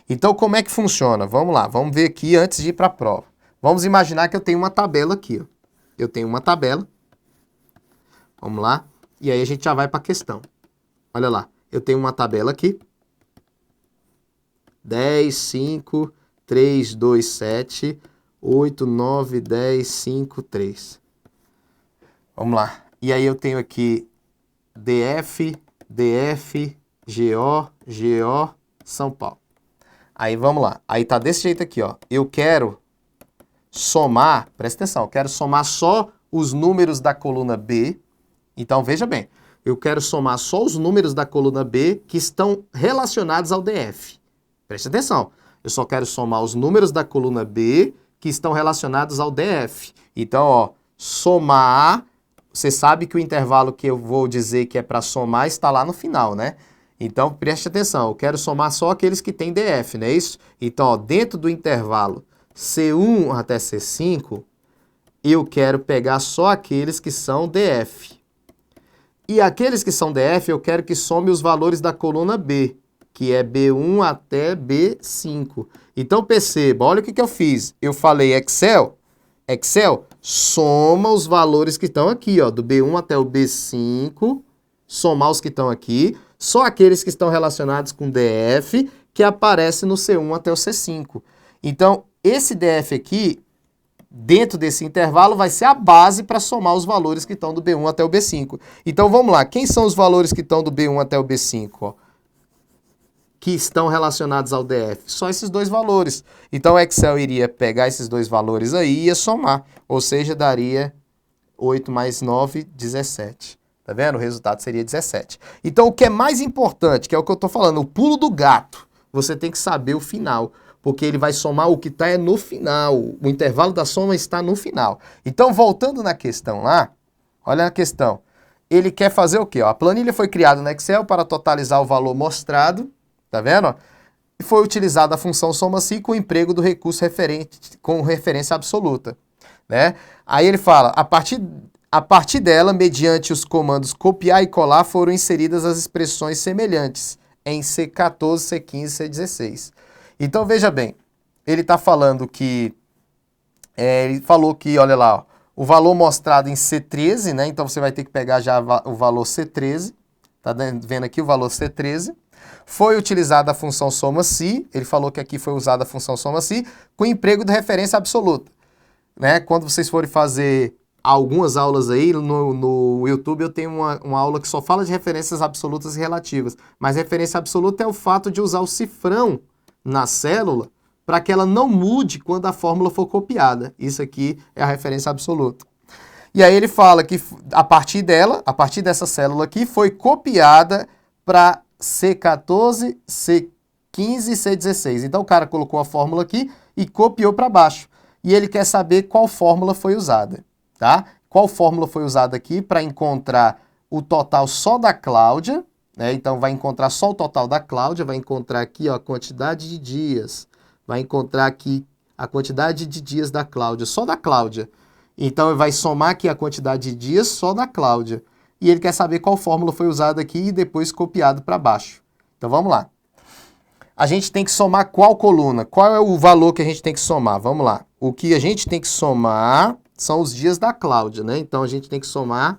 Então, como é que funciona? Vamos lá, vamos ver aqui antes de ir para a prova. Vamos imaginar que eu tenho uma tabela aqui, ó. Eu tenho uma tabela. Vamos lá. E aí a gente já vai para a questão. Olha lá, eu tenho uma tabela aqui. 10, 5, 3, 2, 7, 8, 9, 10, 5, 3. Vamos lá. E aí eu tenho aqui DF, DF, GO, GO, São Paulo. Aí vamos lá. Aí tá desse jeito aqui, ó. Eu quero somar, presta atenção, eu quero somar só os números da coluna B. Então veja bem, eu quero somar só os números da coluna B que estão relacionados ao DF. Preste atenção, eu só quero somar os números da coluna B que estão relacionados ao DF. Então, ó, somar, você sabe que o intervalo que eu vou dizer que é para somar está lá no final, né? Então, preste atenção, eu quero somar só aqueles que têm DF, não é isso? Então, ó, dentro do intervalo C1 até C5, eu quero pegar só aqueles que são DF. E aqueles que são DF, eu quero que some os valores da coluna B, que é B1 até B5. Então, perceba, olha o que eu fiz. Eu falei Excel, soma os valores que estão aqui, ó, do B1 até o B5, somar os que estão aqui, só aqueles que estão relacionados com DF, que aparece no C1 até o C5. Então, esse DF aqui, dentro desse intervalo, vai ser a base para somar os valores que estão do B1 até o B5. Então, vamos lá. Quem são os valores que estão do B1 até o B5? Ó? que estão relacionados ao DF? Só esses dois valores. Então o Excel iria pegar esses dois valores aí e ia somar. Ou seja, daria 8 mais 9, 17. Tá vendo? O resultado seria 17. Então o que é mais importante, que é o que eu tô falando, o pulo do gato, você tem que saber o final. Porque ele vai somar o que está no final. O intervalo da soma está no final. Então, voltando na questão lá, olha a questão. Ele quer fazer o quê? Ó, a planilha foi criada no Excel para totalizar o valor mostrado, tá vendo? E foi utilizada a função soma-se com o emprego do recurso referente, com referência absoluta, né? Aí ele fala, a partir dela, mediante os comandos copiar e colar, foram inseridas as expressões semelhantes em C14, C15 e C16. Então, veja bem, ele está falando que, ele falou que, olha lá, ó, o valor mostrado em C13, né? Então, você vai ter que pegar já o valor C13, tá vendo aqui o valor C13. Foi utilizada a função soma-se, ele falou que aqui foi usada a função soma-se, com emprego de referência absoluta, né? Quando vocês forem fazer algumas aulas aí, no YouTube eu tenho uma aula que só fala de referências absolutas e relativas, mas referência absoluta é o fato de usar o cifrão na célula para que ela não mude quando a fórmula for copiada. Isso aqui é a referência absoluta. E aí ele fala que a partir dessa célula aqui, foi copiada para C14, C15 e C16. Então o cara colocou a fórmula aqui e copiou para baixo. E ele quer saber qual fórmula foi usada, tá? Qual fórmula foi usada aqui para encontrar o total só da Cláudia, né? Então, vai encontrar só o total da Cláudia, vai encontrar aqui ó, a quantidade de dias, vai encontrar aqui a quantidade de dias da Cláudia, só da Cláudia. Então, vai somar aqui a quantidade de dias só da Cláudia. E ele quer saber qual fórmula foi usada aqui e depois copiado para baixo. Então, vamos lá. A gente tem que somar qual coluna? Qual é o valor que a gente tem que somar? Vamos lá. O que a gente tem que somar são os dias da Cláudia, né? Então, a gente tem que somar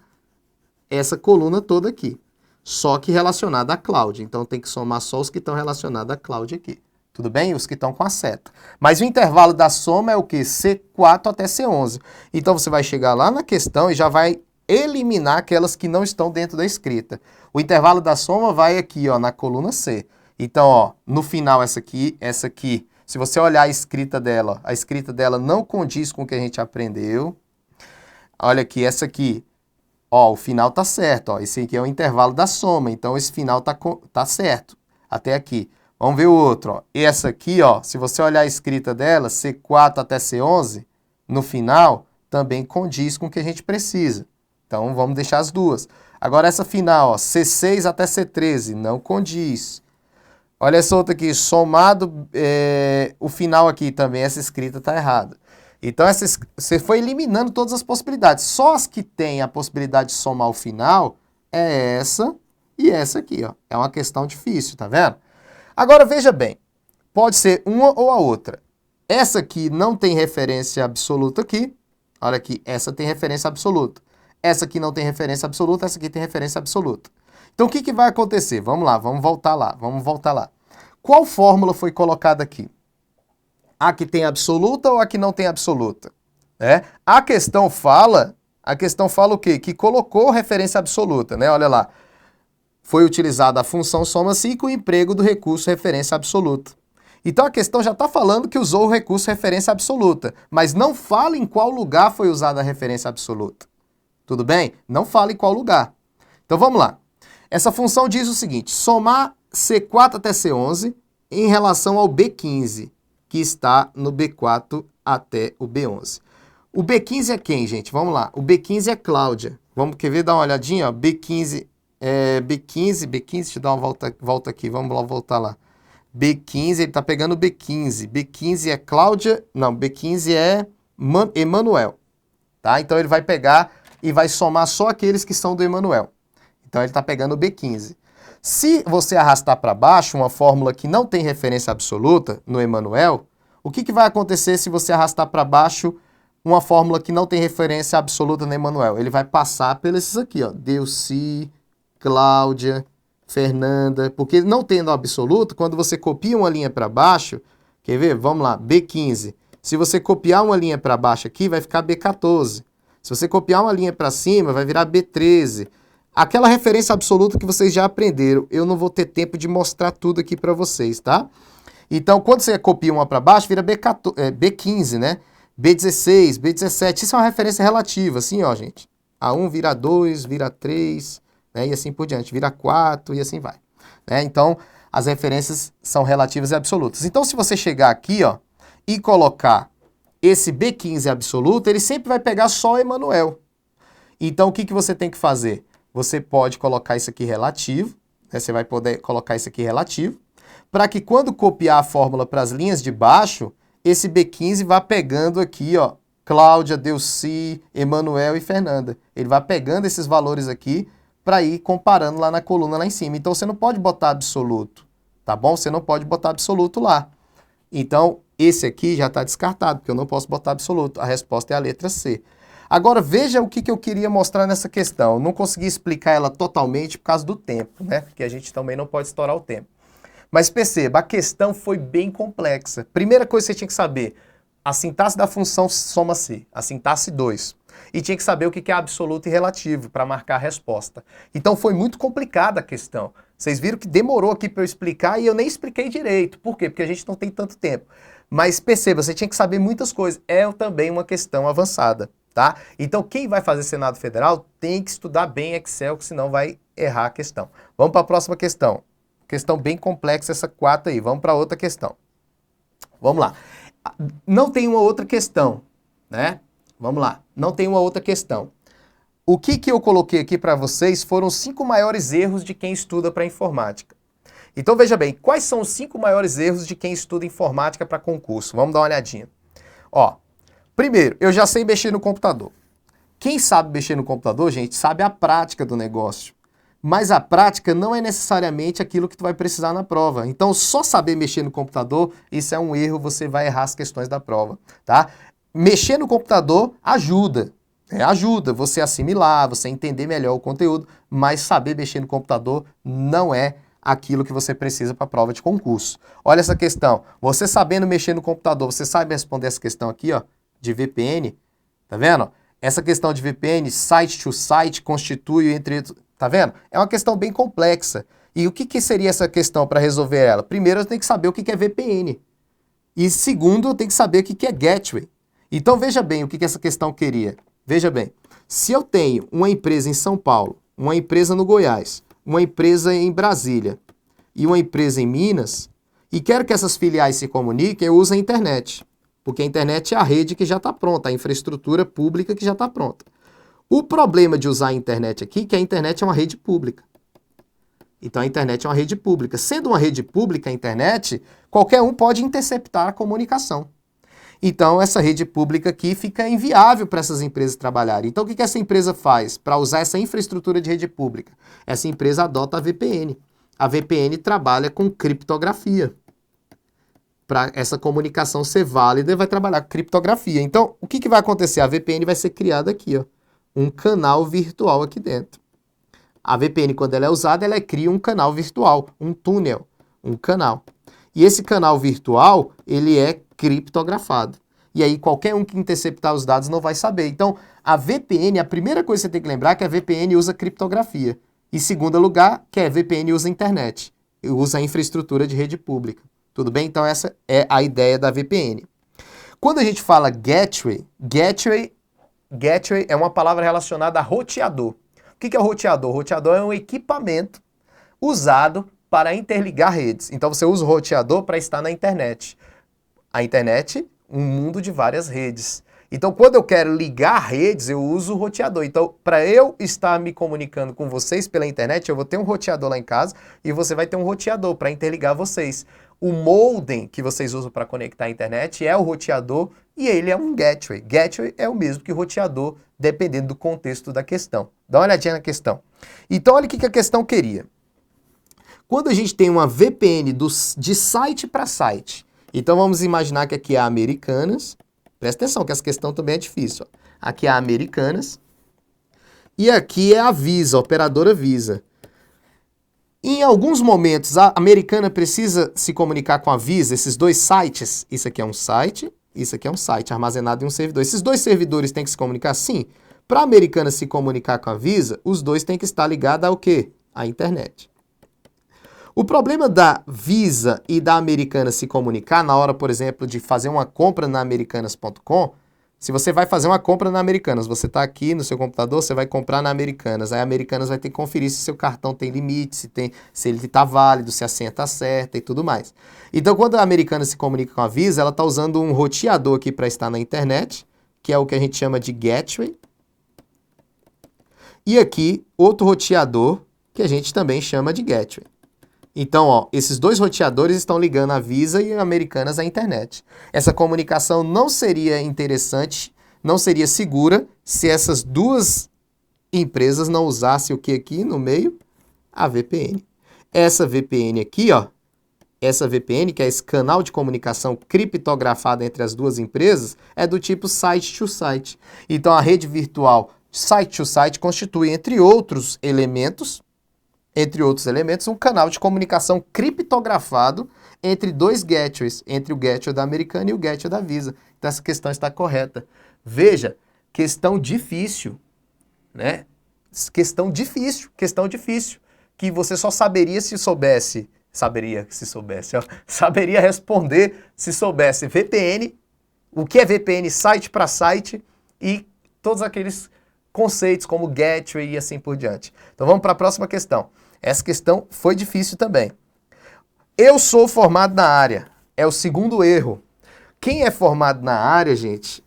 essa coluna toda aqui. Só que relacionada à Cláudia. Então, tem que somar só os que estão relacionados à Cláudia aqui. Tudo bem? Os que estão com a seta. Mas o intervalo da soma é o quê? C4 até C11. Então, você vai chegar lá na questão e já vai eliminar aquelas que não estão dentro da escrita. O intervalo da soma vai aqui, ó, na coluna C. Então, ó, no final, essa aqui, se você olhar a escrita dela não condiz com o que a gente aprendeu. Olha aqui, essa aqui. Ó, o final tá certo, ó. Esse aqui é o intervalo da soma, então esse final tá certo, até aqui. Vamos ver o outro, ó. Essa aqui, ó, se você olhar a escrita dela, C4 até C11, no final, também condiz com o que a gente precisa. Então, vamos deixar as duas. Agora, essa final, ó, C6 até C13, não condiz. Olha essa outra aqui, somado, o final aqui também, essa escrita tá errada. Então, você foi eliminando todas as possibilidades. Só as que têm a possibilidade de somar o final é essa e essa aqui, ó. É uma questão difícil, tá vendo? Agora, veja bem. Pode ser uma ou a outra. Essa aqui não tem referência absoluta aqui. Olha aqui, essa tem referência absoluta. Essa aqui não tem referência absoluta, essa aqui tem referência absoluta. Então, o que vai acontecer? Vamos lá, vamos voltar lá. Qual fórmula foi colocada aqui? A que tem absoluta ou a que não tem absoluta? A questão fala o quê? Que colocou referência absoluta, né? Olha lá. Foi utilizada a função soma-se com o emprego do recurso referência absoluta. Então a questão já está falando que usou o recurso referência absoluta, mas não fala em qual lugar foi usada a referência absoluta. Tudo bem? Não fala em qual lugar. Então vamos lá. Essa função diz o seguinte, somar C4 até C11 em relação ao B15, que está no B4 até o B11. O B15 é quem, gente? Vamos lá. O B15 é Cláudia. Quer ver? Dar uma olhadinha, ó. B15, deixa eu dar uma volta aqui. Vamos lá, voltar lá. B15, ele está pegando o B15. B15 é Cláudia, não, B15 é Emanuel. Tá? Então, ele vai pegar e vai somar só aqueles que são do Emanuel. Então, ele está pegando o B15. Se você arrastar para baixo uma fórmula que não tem referência absoluta no Emanuel, o que vai acontecer se você arrastar para baixo uma fórmula que não tem referência absoluta no Emanuel? Ele vai passar pelos aqui, ó, Delci, Cláudia, Fernanda, porque não tendo absoluto, quando você copia uma linha para baixo, quer ver? Vamos lá, B15. Se você copiar uma linha para baixo aqui, vai ficar B14. Se você copiar uma linha para cima, vai virar B13. aquela referência absoluta que vocês já aprenderam. Eu não vou ter tempo de mostrar tudo aqui para vocês, tá? Então, quando você copia uma para baixo, vira B15, né? B16, B17, isso é uma referência relativa, assim, ó, gente. A1 vira 2, vira 3, né? E assim por diante, vira 4 e assim vai. Né? Então, as referências são relativas e absolutas. Então, se você chegar aqui, ó, e colocar esse B15 absoluto, ele sempre vai pegar só Emanuel. Então, o que você tem que fazer? Você pode colocar isso aqui relativo, né? Você vai poder colocar isso aqui relativo, para que quando copiar a fórmula para as linhas de baixo, esse B15 vá pegando aqui, ó, Cláudia, Delci, Emanuel e Fernanda. Ele vai pegando esses valores aqui para ir comparando lá na coluna lá em cima. Então, você não pode botar absoluto, tá bom? Você não pode botar absoluto lá. Então, esse aqui já está descartado, porque eu não posso botar absoluto. A resposta é a letra C. Agora, veja o que eu queria mostrar nessa questão. Eu não consegui explicar ela totalmente por causa do tempo, né? Porque a gente também não pode estourar o tempo. Mas perceba, a questão foi bem complexa. Primeira coisa que você tinha que saber, a sintaxe da função soma-se, a sintaxe 2. E tinha que saber o que é absoluto e relativo para marcar a resposta. Então foi muito complicada a questão. Vocês viram que demorou aqui para eu explicar e eu nem expliquei direito. Por quê? Porque a gente não tem tanto tempo. Mas perceba, você tinha que saber muitas coisas. É também uma questão avançada, tá? Então quem vai fazer Senado Federal tem que estudar bem Excel, senão vai errar a questão. Vamos para a próxima questão. Questão bem complexa essa 4 aí. Vamos para outra questão. Vamos lá. Não tem uma outra questão, né? Vamos lá. Não tem uma outra questão. O que eu coloquei aqui para vocês foram os 5 maiores erros de quem estuda para informática. Então veja bem, quais são os 5 maiores erros de quem estuda informática para concurso? Vamos dar uma olhadinha. Ó, primeiro, eu já sei mexer no computador. Quem sabe mexer no computador, gente, sabe a prática do negócio. Mas a prática não é necessariamente aquilo que tu vai precisar na prova. Então, só saber mexer no computador, isso é um erro, você vai errar as questões da prova, tá? Mexer no computador ajuda, ajuda você a assimilar, você a entender melhor o conteúdo, mas saber mexer no computador não é aquilo que você precisa para a prova de concurso. Olha essa questão, você sabendo mexer no computador, você sabe responder essa questão aqui, ó, de VPN, tá vendo? Essa questão de VPN, site to site, constitui entre... Tá vendo? É uma questão bem complexa. E o que seria essa questão para resolver ela? Primeiro, eu tenho que saber o que é VPN. E segundo, eu tenho que saber o que é Gateway. Então, veja bem o que essa questão queria. Veja bem, se eu tenho uma empresa em São Paulo, uma empresa no Goiás, uma empresa em Brasília e uma empresa em Minas, e quero que essas filiais se comuniquem, eu uso a internet. Porque a internet é a rede que já está pronta, a infraestrutura pública que já está pronta. O problema de usar a internet aqui é que a internet é uma rede pública. Então a internet é uma rede pública. Sendo uma rede pública a internet, qualquer um pode interceptar a comunicação. Então essa rede pública aqui fica inviável para essas empresas trabalharem. Então o que essa empresa faz para usar essa infraestrutura de rede pública? Essa empresa adota a VPN. A VPN trabalha com criptografia. Para essa comunicação ser válida, vai trabalhar com criptografia. Então o que vai acontecer? A VPN vai ser criada aqui, ó. Um canal virtual aqui dentro. A VPN, quando ela é usada, ela cria um canal virtual, um túnel, um canal. E esse canal virtual, ele é criptografado. E aí qualquer um que interceptar os dados não vai saber. Então, a VPN, a primeira coisa que você tem que lembrar é que a VPN usa criptografia. Em segundo lugar, que a VPN usa a internet, usa a infraestrutura de rede pública. Tudo bem? Então essa é a ideia da VPN. Quando a gente fala gateway é uma palavra relacionada a roteador. O que é o roteador? O roteador é um equipamento usado para interligar redes. Então você usa o roteador para estar na internet. A internet, um mundo de várias redes. Então quando eu quero ligar redes, eu uso o roteador. Então para eu estar me comunicando com vocês pela internet, eu vou ter um roteador lá em casa e você vai ter um roteador para interligar vocês. O modem que vocês usam para conectar a internet é o roteador e ele é um gateway. Gateway é o mesmo que roteador, dependendo do contexto da questão. Dá uma olhadinha na questão. Então, olha o que a questão queria. Quando a gente tem uma VPN de site para site, então vamos imaginar que aqui é a Americanas. Presta atenção que essa questão também é difícil. Ó. Aqui é a Americanas e aqui é a Visa, a operadora Visa. Em alguns momentos, a Americana precisa se comunicar com a Visa, esses dois sites. Isso aqui é um site, isso aqui é um site armazenado em um servidor. Esses dois servidores têm que se comunicar? Sim, Para a Americanas se comunicar com a Visa, os dois têm que estar ligados ao quê? À internet. O problema da Visa e da Americanas se comunicar na hora, por exemplo, de fazer uma compra na Americanas.com, se você vai fazer uma compra na Americanas, você está aqui no seu computador, você vai comprar na Americanas, aí a Americanas vai ter que conferir se seu cartão tem limite, se ele está válido, se a senha está certa e tudo mais. Então, quando a Americanas se comunica com a Visa, ela está usando um roteador aqui para estar na internet, que é o que a gente chama de gateway. E aqui, outro roteador, que a gente também chama de gateway. Então, ó, esses dois roteadores estão ligando a Visa e a Americanas à internet. Essa comunicação não seria interessante, não seria segura, se essas duas empresas não usassem o que aqui no meio? A VPN. Essa VPN aqui, ó, essa VPN, que é esse canal de comunicação criptografado entre as duas empresas, é do tipo site-to-site. Então, a rede virtual site-to-site constitui, entre outros elementos, um canal de comunicação criptografado entre dois gateways, entre o gateway da Americana e o gateway da Visa. Então essa questão está correta. Veja, questão difícil, né? Questão difícil, que você só saberia se soubesse, saberia responder se soubesse VPN, o que é VPN site para site e todos aqueles conceitos como gateway e assim por diante. Então vamos para a próxima questão. Essa questão foi difícil também. Eu sou formado na área. É o segundo erro. Quem é formado na área, gente,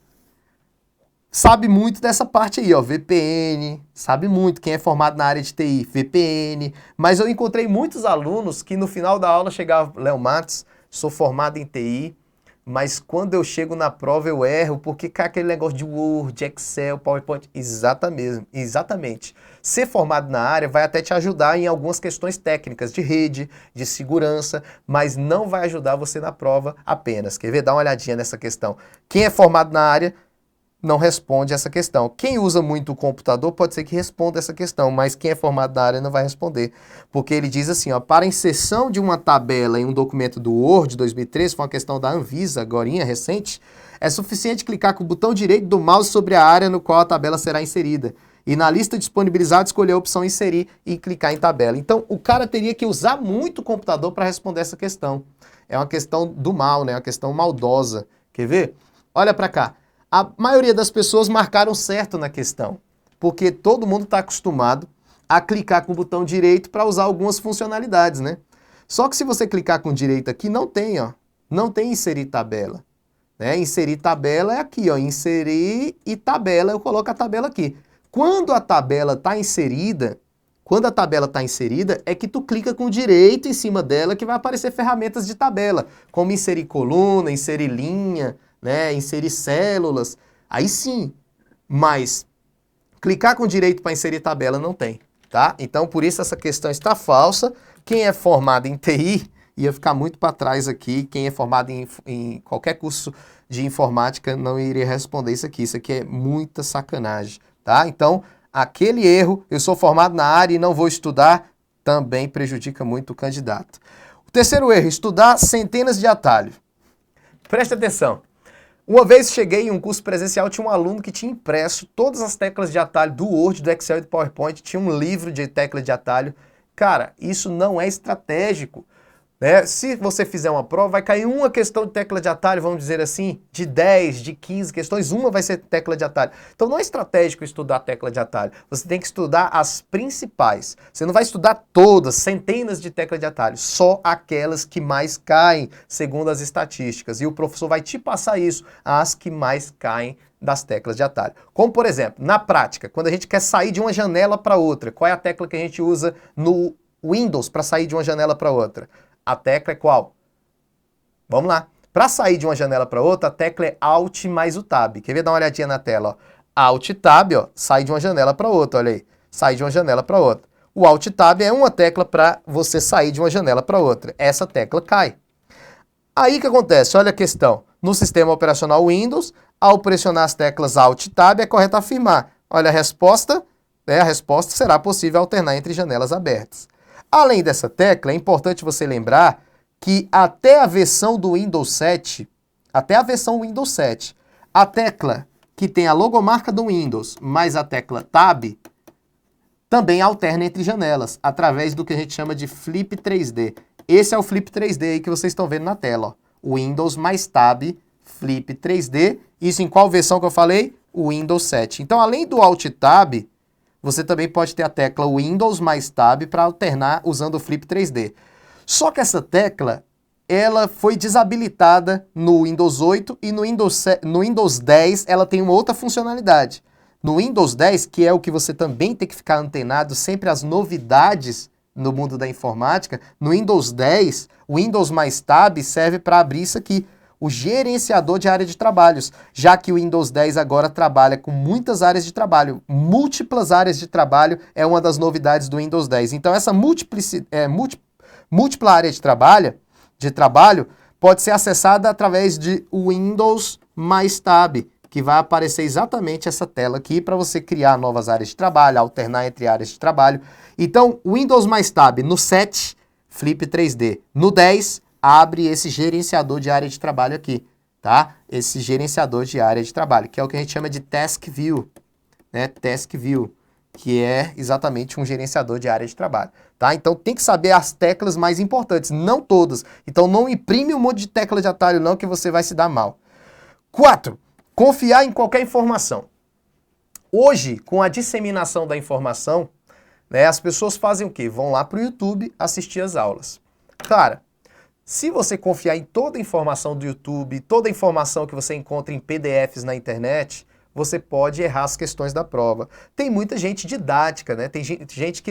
sabe muito dessa parte aí, ó, VPN, sabe muito. Quem é formado na área de TI, VPN. Mas eu encontrei muitos alunos que no final da aula chegavam, Léo Matos, sou formado em TI, mas quando eu chego na prova eu erro, porque cai aquele negócio de Word, Excel, PowerPoint. Exatamente. Ser formado na área vai até te ajudar em algumas questões técnicas de rede, de segurança, mas não vai ajudar você na prova apenas. Quer ver? Dá uma olhadinha nessa questão. Quem é formado na área não responde essa questão. Quem usa muito o computador pode ser que responda essa questão, mas quem é formado na área não vai responder. Porque ele diz assim, ó, para inserção de uma tabela em um documento do Word 2013, foi uma questão da Anvisa, agorinha, recente, é suficiente clicar com o botão direito do mouse sobre a área no qual a tabela será inserida. E na lista disponibilizada, escolher a opção inserir e clicar em tabela. Então, o cara teria que usar muito o computador para responder essa questão. É uma questão do mal, né? Uma questão maldosa. Quer ver? Olha para cá. A maioria das pessoas marcaram certo na questão, porque todo mundo está acostumado a clicar com o botão direito para usar algumas funcionalidades, né? Só que se você clicar com direito aqui, não tem, ó. Não tem inserir tabela. Né? Inserir tabela é aqui, ó. Inserir e tabela, eu coloco a tabela aqui. Quando a tabela está inserida, é que tu clica com direito em cima dela que vai aparecer ferramentas de tabela, como inserir coluna, inserir linha, né, inserir células, aí sim, mas clicar com direito para inserir tabela não tem, tá? Então, por isso essa questão está falsa. Quem é formado em TI ia ficar muito para trás aqui, quem é formado em qualquer curso de informática não iria responder isso aqui é muita sacanagem, tá? Então, aquele erro, eu sou formado na área e não vou estudar, também prejudica muito o candidato. O terceiro erro, estudar centenas de atalhos. Preste atenção. Uma vez cheguei em um curso presencial, tinha um aluno que tinha impresso todas as teclas de atalho do Word, do Excel e do PowerPoint, tinha um livro de tecla de atalho. Cara, isso não é estratégico. Né? Se você fizer uma prova, vai cair uma questão de tecla de atalho, vamos dizer assim, de 10, de 15 questões, uma vai ser tecla de atalho. Então não é estratégico estudar a tecla de atalho, você tem que estudar as principais. Você não vai estudar todas, centenas de teclas de atalho, só aquelas que mais caem, segundo as estatísticas. E o professor vai te passar isso, as que mais caem das teclas de atalho. Como, por exemplo, na prática, quando a gente quer sair de uma janela para outra, qual é a tecla que a gente usa no Windows para sair de uma janela para outra? A tecla é qual? Vamos lá. Para sair de uma janela para outra, a tecla é Alt mais o Tab. Quer ver? Dá uma olhadinha na tela. Ó. Alt Tab, ó, sai de uma janela para outra. Olha aí. Sai de uma janela para outra. O Alt Tab é uma tecla para você sair de uma janela para outra. Essa tecla cai. Aí o que acontece? Olha a questão. No sistema operacional Windows, ao pressionar as teclas Alt Tab, é correto afirmar. Olha a resposta. A resposta será possível alternar entre janelas abertas. Além dessa tecla, é importante você lembrar que até a versão do Windows 7, a tecla que tem a logomarca do Windows mais a tecla Tab, também alterna entre janelas, através do que a gente chama de Flip 3D. Esse é o Flip 3D aí que vocês estão vendo na tela, ó. Windows mais Tab, Flip 3D. Isso em qual versão que eu falei? O Windows 7. Então, além do Alt Tab, você também pode ter a tecla Windows mais Tab para alternar usando o Flip 3D. Só que essa tecla, ela foi desabilitada no Windows 8 e no Windows 10 ela tem uma outra funcionalidade. No Windows 10, que é o que você também tem que ficar antenado sempre às novidades no mundo da informática, no Windows 10, o Windows mais Tab serve para abrir isso aqui, o gerenciador de área de trabalhos, já que o Windows 10 agora trabalha com muitas áreas de trabalho, múltiplas áreas de trabalho é uma das novidades do Windows 10. Então essa múltipla área de trabalho pode ser acessada através de Windows mais Tab, que vai aparecer exatamente essa tela aqui para você criar novas áreas de trabalho, alternar entre áreas de trabalho. Então, Windows mais Tab no 7, Flip 3D. No 10, abre esse gerenciador de área de trabalho aqui, tá? Esse gerenciador de área de trabalho, que é o que a gente chama de Task View, né? Task View, que é exatamente um gerenciador de área de trabalho, tá? Então, tem que saber as teclas mais importantes, não todas. Então, não imprime um monte de tecla de atalho não, que você vai se dar mal. 4. Confiar em qualquer informação. Hoje, com a disseminação da informação, né, as pessoas fazem o quê? Vão lá para o YouTube assistir as aulas. Cara, se você confiar em toda a informação do YouTube, toda a informação que você encontra em PDFs na internet, você pode errar as questões da prova. Tem muita gente didática, né? Tem gente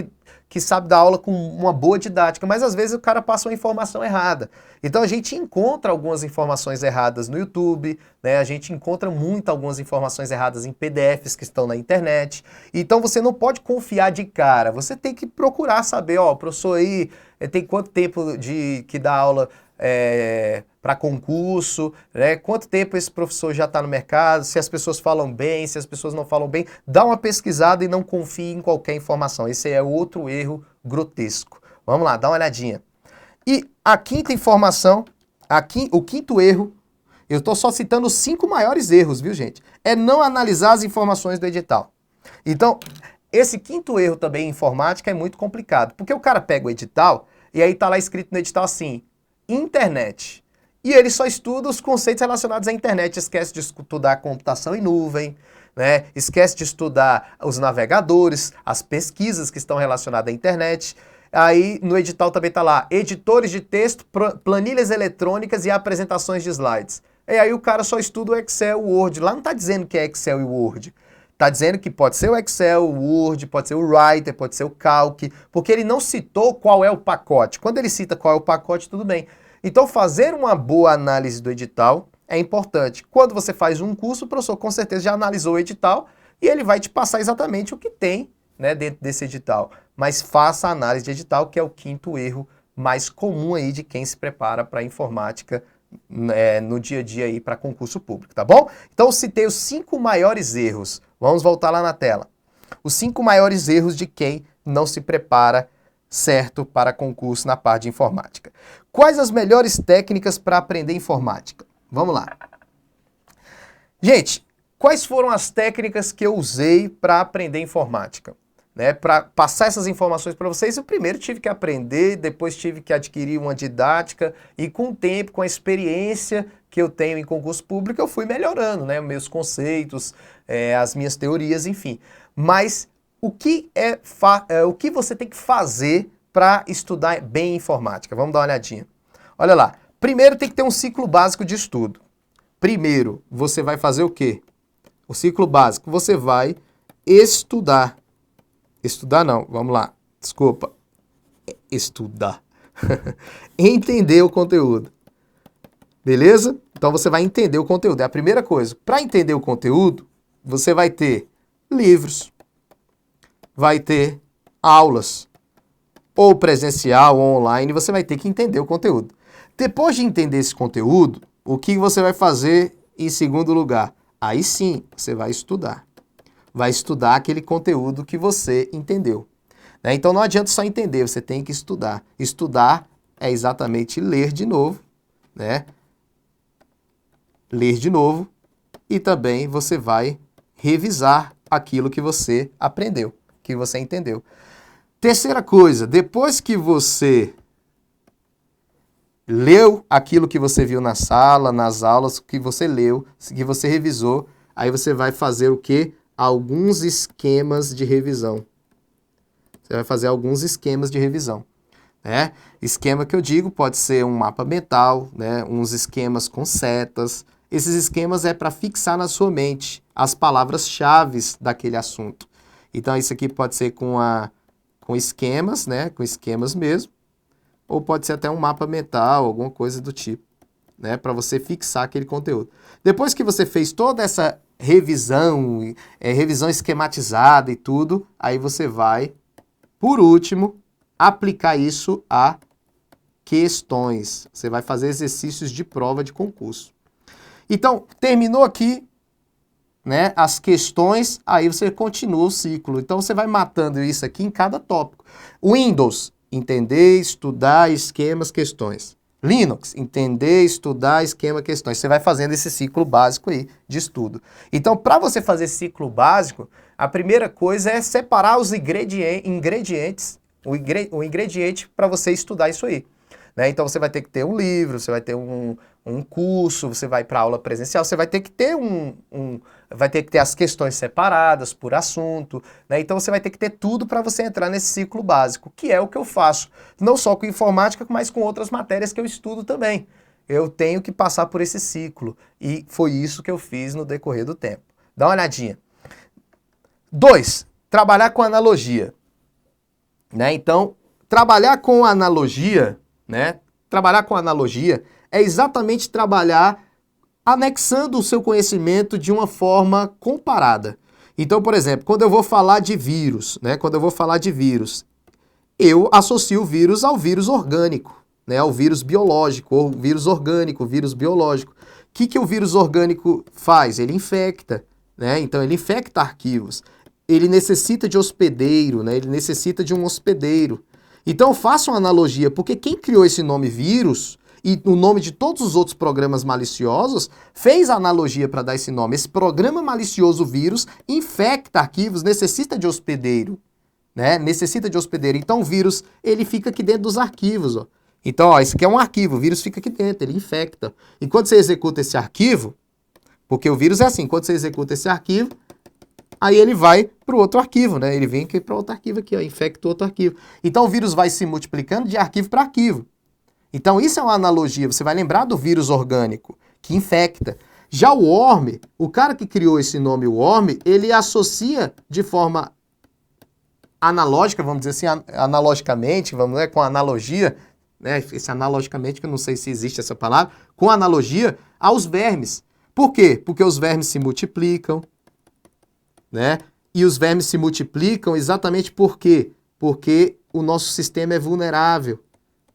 que sabe dar aula com uma boa didática, mas às vezes o cara passa uma informação errada. Então a gente encontra algumas informações erradas no YouTube, né? A gente encontra algumas informações erradas em PDFs que estão na internet. Então você não pode confiar de cara, você tem que procurar saber, ó, o professor aí tem quanto tempo que dá aula para concurso, né? Quanto tempo esse professor já está no mercado, se as pessoas falam bem, se as pessoas não falam bem, dá uma pesquisada e não confie em qualquer informação. Esse é outro erro grotesco. Vamos lá, dá uma olhadinha. E a quinta informação, o quinto erro, eu estou só citando os 5 maiores erros, viu, gente? É não analisar as informações do edital. Então, esse quinto erro também em informática é muito complicado, porque o cara pega o edital e aí está lá escrito no edital assim, internet. E ele só estuda os conceitos relacionados à internet, esquece de estudar a computação em nuvem, né? Esquece de estudar os navegadores, as pesquisas que estão relacionadas à internet. Aí no edital também está lá, editores de texto, planilhas eletrônicas e apresentações de slides. E aí o cara só estuda o Excel, o Word. Lá não está dizendo que é Excel e Word. Está dizendo que pode ser o Excel, o Word, pode ser o Writer, pode ser o Calc, porque ele não citou qual é o pacote. Quando ele cita qual é o pacote, tudo bem. Então, fazer uma boa análise do edital é importante. Quando você faz um curso, o professor com certeza já analisou o edital e ele vai te passar exatamente o que tem, né, dentro desse edital. Mas faça a análise de edital, que é o quinto erro mais comum aí de quem se prepara para a informática no dia a dia aí para concurso público, tá bom? Então, eu citei os 5 maiores erros. Vamos voltar lá na tela. Os 5 maiores erros de quem não se prepara certo para concurso na parte de informática. Quais as melhores técnicas para aprender informática? Vamos lá. Gente, quais foram as técnicas que eu usei para aprender informática? Né, para passar essas informações para vocês, eu primeiro tive que aprender, depois tive que adquirir uma didática e com o tempo, com a experiência que eu tenho em concurso público, eu fui melhorando, né, meus conceitos, as minhas teorias, enfim. Mas o que você tem que fazer para estudar bem informática? Vamos dar uma olhadinha. Olha lá, primeiro tem que ter um ciclo básico de estudo. Primeiro, você vai fazer o quê? O ciclo básico, você vai estudar. Estudar não, vamos lá, desculpa. Estudar. Entender o conteúdo. Beleza? Então você vai entender o conteúdo. É a primeira coisa. Para entender o conteúdo, você vai ter livros, vai ter aulas, ou presencial ou online, você vai ter que entender o conteúdo. Depois de entender esse conteúdo, o que você vai fazer em segundo lugar? Aí sim, você vai estudar. Vai estudar aquele conteúdo que você entendeu. Né? Então não adianta só entender, você tem que estudar. Estudar é exatamente ler de novo, né? Ler de novo e também você vai revisar aquilo que você aprendeu, que você entendeu. Terceira coisa, depois que você leu aquilo que você viu na sala, nas aulas, que você leu, que você revisou, aí você vai fazer o quê? Alguns esquemas de revisão. Você vai fazer alguns esquemas de revisão. Né? Esquema que eu digo pode ser um mapa mental, né? Uns esquemas com setas. Esses esquemas é para fixar na sua mente as palavras-chave daquele assunto. Então isso aqui pode ser com esquemas, né? Com esquemas mesmo, ou pode ser até um mapa mental, alguma coisa do tipo, né? Para você fixar aquele conteúdo. Depois que você fez toda essa revisão, revisão esquematizada e tudo, aí você vai, por último, aplicar isso a questões. Você vai fazer exercícios de prova de concurso. Então, terminou aqui, né, as questões, aí você continua o ciclo. Então, você vai matando isso aqui em cada tópico. Windows, entender, estudar, esquemas, questões. Linux, entender, estudar, esquema, questões. Você vai fazendo esse ciclo básico aí de estudo. Então, para você fazer esse ciclo básico, a primeira coisa é separar os ingredientes, o ingrediente para você estudar isso aí. Né? Então você vai ter que ter um livro, você vai ter um curso, você vai para aula presencial, você vai ter que ter vai ter que ter as questões separadas por assunto, né? Então você vai ter que ter tudo para você entrar nesse ciclo básico, que é o que eu faço, não só com informática, mas com outras matérias que eu estudo também. Eu tenho que passar por esse ciclo e foi isso que eu fiz no decorrer do tempo. Dá uma olhadinha. 2. Trabalhar com analogia. Né? Então, trabalhar com analogia, né? Trabalhar com analogia é exatamente trabalhar anexando o seu conhecimento de uma forma comparada. Então, por exemplo, quando eu vou falar de vírus, né? Quando eu vou falar de vírus, eu associo o vírus ao vírus orgânico, né? Ao vírus biológico, ou vírus orgânico, vírus biológico. O que o vírus orgânico faz? Ele infecta, né? Então, ele infecta arquivos. Ele necessita de hospedeiro, né? Ele necessita de um hospedeiro. Então, faça uma analogia, porque quem criou esse nome vírus e o nome de todos os outros programas maliciosos fez a analogia para dar esse nome. Esse programa malicioso vírus infecta arquivos, necessita de hospedeiro, né? Necessita de hospedeiro. Então, o vírus, ele fica aqui dentro dos arquivos, ó. Então, ó, isso aqui é um arquivo, o vírus fica aqui dentro, ele infecta. E quando você executa esse arquivo, porque o vírus é assim, quando você executa esse arquivo, aí ele vai para o outro arquivo, né? Ele vem aqui para outro arquivo aqui, ó, infecta outro arquivo. Então o vírus vai se multiplicando de arquivo para arquivo. Então isso é uma analogia, você vai lembrar do vírus orgânico, que infecta. Já o worm, o cara que criou esse nome worm, ele associa de forma analógica, vamos dizer assim, analogicamente, vamos dizer, com analogia, né? Esse analogicamente, que eu não sei se existe essa palavra, com analogia aos vermes. Por quê? Porque os vermes se multiplicam, né? E os vermes se multiplicam exatamente por quê? Porque o nosso sistema é vulnerável.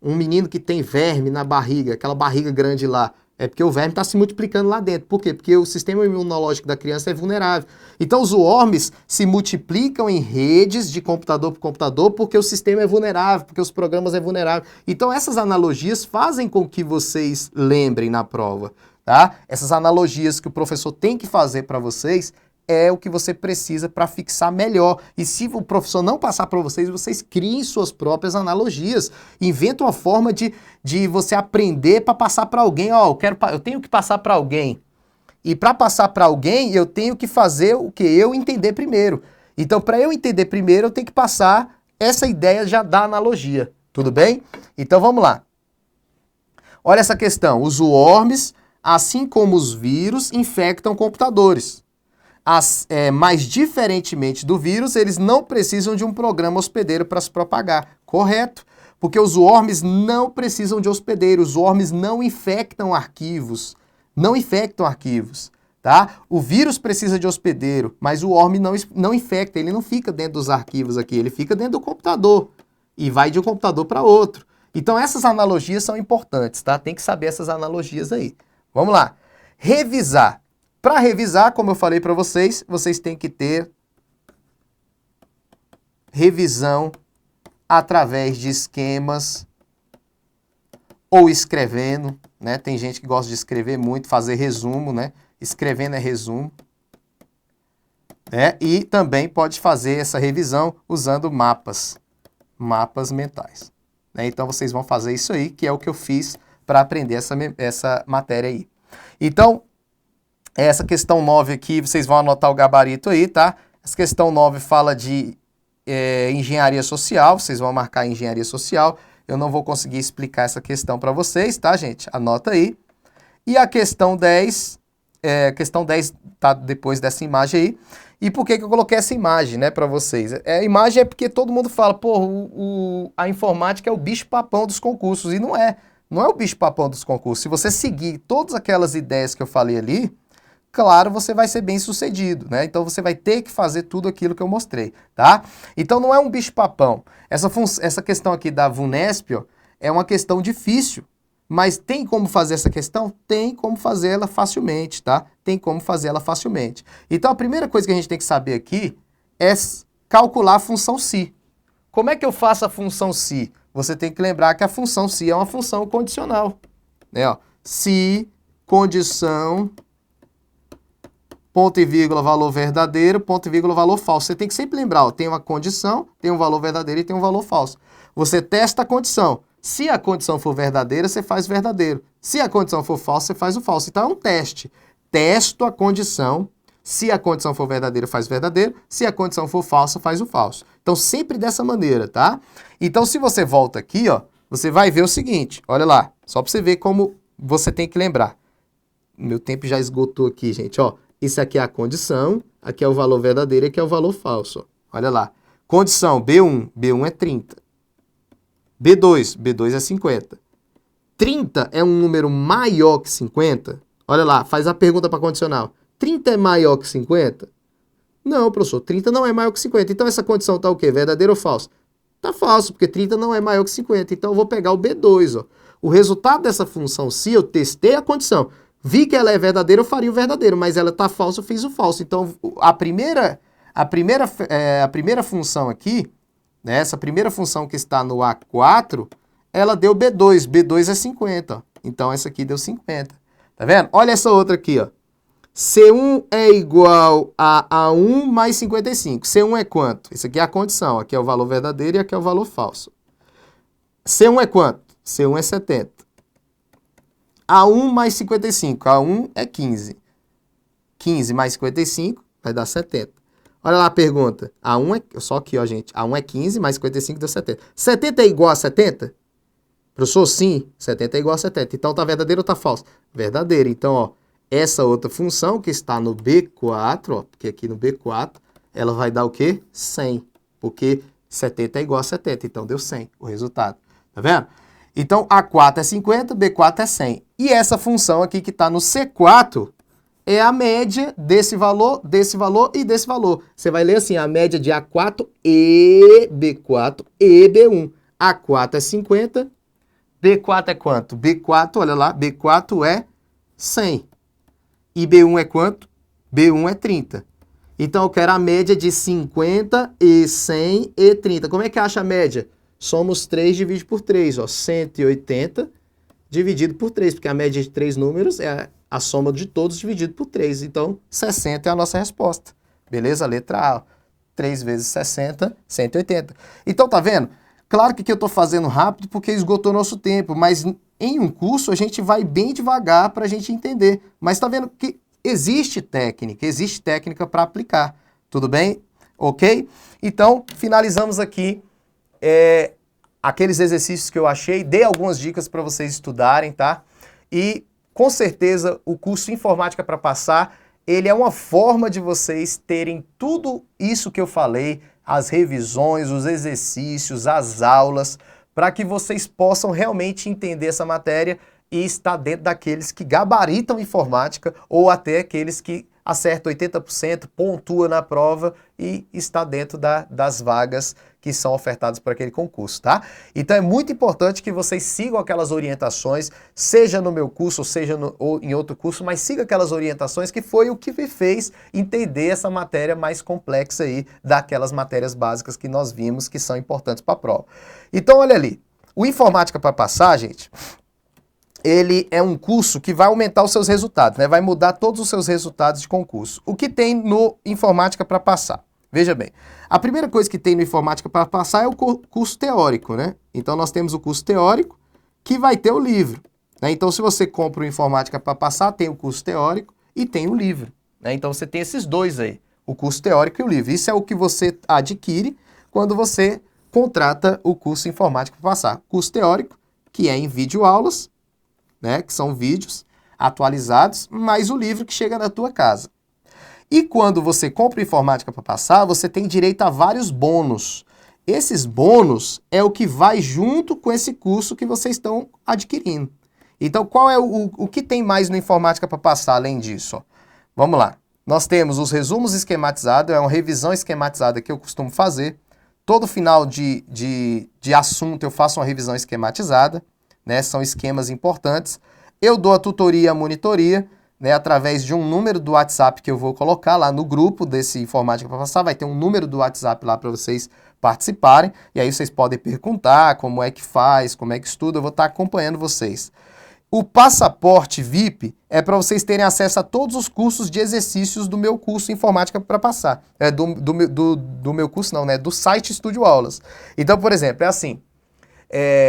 Um menino que tem verme na barriga, aquela barriga grande lá, é porque o verme está se multiplicando lá dentro. Por quê? Porque o sistema imunológico da criança é vulnerável. Então os worms se multiplicam em redes de computador por computador porque o sistema é vulnerável, porque os programas é vulnerável. Então essas analogias fazem com que vocês lembrem na prova, tá? Essas analogias que o professor tem que fazer para vocês é o que você precisa para fixar melhor. E se o professor não passar para vocês, vocês criem suas próprias analogias. Inventam uma forma de você aprender para passar para alguém. Ó, eu tenho que passar para alguém. E para passar para alguém, eu tenho que fazer o que eu entender primeiro. Então, para eu entender primeiro, eu tenho que passar essa ideia já da analogia. Tudo bem? Então, vamos lá. Olha essa questão. Os worms, assim como os vírus, infectam computadores. Mas diferentemente do vírus, eles não precisam de um programa hospedeiro para se propagar. Correto? Porque os worms não precisam de hospedeiro, os worms não infectam arquivos. Não infectam arquivos, tá? O vírus precisa de hospedeiro, mas o worm não infecta, ele não fica dentro dos arquivos aqui, ele fica dentro do computador e vai de um computador para outro. Então essas analogias são importantes, tá? Tem que saber essas analogias aí. Vamos lá. Revisar. Para revisar, como eu falei para vocês, vocês têm que ter revisão através de esquemas ou escrevendo, né? Tem gente que gosta de escrever muito, fazer resumo, né? escrevendo é resumo, né? E também pode fazer essa revisão usando mapas mentais, né? Então vocês vão fazer isso aí, que é o que eu fiz para aprender essa matéria aí. Então, essa questão 9 aqui, vocês vão anotar o gabarito aí, tá? Essa questão 9 fala de engenharia social, vocês vão marcar engenharia social. Eu não vou conseguir explicar essa questão para vocês, tá, gente? Anota aí. E a questão 10, questão 10 tá depois dessa imagem aí. E por que eu coloquei essa imagem, né, para vocês? A imagem é porque todo mundo fala, pô, a informática é o bicho-papão dos concursos. E não é. Não é o bicho-papão dos concursos. Se você seguir todas aquelas ideias que eu falei ali, claro, você vai ser bem sucedido, né? Então você vai ter que fazer tudo aquilo que eu mostrei, tá? Então não é um bicho-papão. Essa questão aqui da VUNESP, ó, é uma questão difícil. Mas tem como fazer essa questão? Tem como fazer ela facilmente, tá? Tem como fazer ela facilmente. Então a primeira coisa que a gente tem que saber aqui é calcular a função si. Como é que eu faço a função si? Você tem que lembrar que a função si é uma função condicional, né? Ó, se condição ponto e vírgula, valor verdadeiro, ponto e vírgula, valor falso. Você tem que sempre lembrar, ó, tem uma condição, tem um valor verdadeiro e tem um valor falso. Você testa a condição. Se a condição for verdadeira, você faz o verdadeiro. Se a condição for falsa, você faz o falso. Então é um teste. Testo a condição. Se a condição for verdadeira, faz o verdadeiro. Se a condição for falsa, faz o falso. Então sempre dessa maneira, tá? Então se você volta aqui, ó, você vai ver o seguinte. Olha lá, só para você ver como você tem que lembrar. Meu tempo já esgotou aqui, gente, ó. Isso aqui é a condição, aqui é o valor verdadeiro e aqui é o valor falso. Ó. Olha lá. Condição B1, B1 é 30. B2, B2 é 50. 30 é um número maior que 50? Olha lá, faz a pergunta para condicional. 30 é maior que 50? Não, professor, 30 não é maior que 50. Então essa condição está o quê? Verdadeiro ou falso? Está falso, porque 30 não é maior que 50. Então eu vou pegar o B2. Ó. O resultado dessa função se eu testei a condição, vi que ela é verdadeira, eu faria o verdadeiro, mas ela está falsa, eu fiz o falso. Então a primeira função aqui, né, essa primeira função que está no A4, ela deu B2. B2 é 50. Ó. Então essa aqui deu 50. Tá vendo? Olha essa outra aqui, ó. C1 é igual a A1 mais 55. C1 é quanto? Isso aqui é a condição. Aqui é o valor verdadeiro e aqui é o valor falso. C1 é quanto? C1 é 70. A1 mais 55. A1 é 15. 15 mais 55 vai dar 70. Olha lá a pergunta. A1 é... Só aqui, ó, gente. A1 é 15 mais 55 deu 70. 70 é igual a 70? Professor, sim. 70 é igual a 70. Então tá verdadeiro ou tá falso? Verdadeiro. Então, ó. Essa outra função que está no B4, ó, porque aqui no B4, ela vai dar o quê? 100, porque 70 é igual a 70, então deu 100 o resultado, tá vendo? Então, A4 é 50, B4 é 100. E essa função aqui que está no C4 é a média desse valor e desse valor. Você vai ler assim, a média de A4 e B4 e B1. A4 é 50, B4 é quanto? B4, olha lá, B4 é 100. E B1 é quanto? B1 é 30. Então, eu quero a média de 50 e 100 e 30. Como é que acha a média? Somos 3 dividido por 3. Ó, 180 dividido por 3, porque a média de 3 números é a soma de todos dividido por 3. Então, 60 é a nossa resposta. Beleza? Letra A. 3 vezes 60, 180. Então, tá vendo? Claro que aqui eu estou fazendo rápido porque esgotou nosso tempo, mas em um curso a gente vai bem devagar para a gente entender. Mas está vendo que existe técnica para aplicar. Tudo bem? Ok? Então, finalizamos aqui aqueles exercícios que eu achei. Dei algumas dicas para vocês estudarem, tá? E, com certeza, o curso Informática para Passar, ele é uma forma de vocês terem tudo isso que eu falei, as revisões, os exercícios, as aulas, para que vocês possam realmente entender essa matéria e estar dentro daqueles que gabaritam informática ou até aqueles que acertam 80%, pontua na prova e está dentro das vagas que são ofertadas por aquele concurso, tá? Então é muito importante que vocês sigam aquelas orientações, seja no meu curso ou seja ou em outro curso, mas siga aquelas orientações que foi o que me fez entender essa matéria mais complexa aí, daquelas matérias básicas que nós vimos que são importantes para a prova. Então olha ali, o Informática para Passar, gente, ele é um curso que vai aumentar os seus resultados, né? Vai mudar todos os seus resultados de concurso. O que tem no Informática para Passar? Veja bem, a primeira coisa que tem no Informática para Passar é o curso teórico, né? Então nós temos o curso teórico que vai ter o livro, né? Então se você compra o Informática para Passar, tem o curso teórico e tem o livro, né? Então você tem esses dois aí, o curso teórico e o livro. Isso é o que você adquire quando você contrata o curso Informática para Passar. Curso teórico, que é em videoaulas, né, que são vídeos atualizados, mais o livro que chega na tua casa. E quando você compra Informática para Passar, você tem direito a vários bônus. Esses bônus é o que vai junto com esse curso que vocês estão adquirindo. Então, qual é o que tem mais no Informática para Passar além disso? Ó? Vamos lá. Nós temos os resumos esquematizados, é uma revisão esquematizada que eu costumo fazer. Todo final de assunto eu faço uma revisão esquematizada. Né, são esquemas importantes. Eu dou a tutoria e a monitoria, né, através de um número do WhatsApp que eu vou colocar lá no grupo desse Informática para Passar. Vai ter um número do WhatsApp lá para vocês participarem. E aí vocês podem perguntar como é que faz, como é que estuda. Eu vou estar acompanhando vocês. O passaporte VIP é para vocês terem acesso a todos os cursos de exercícios do meu curso Informática para Passar. Do meu curso não, né? Do site Estúdio Aulas. Então, por exemplo, é assim.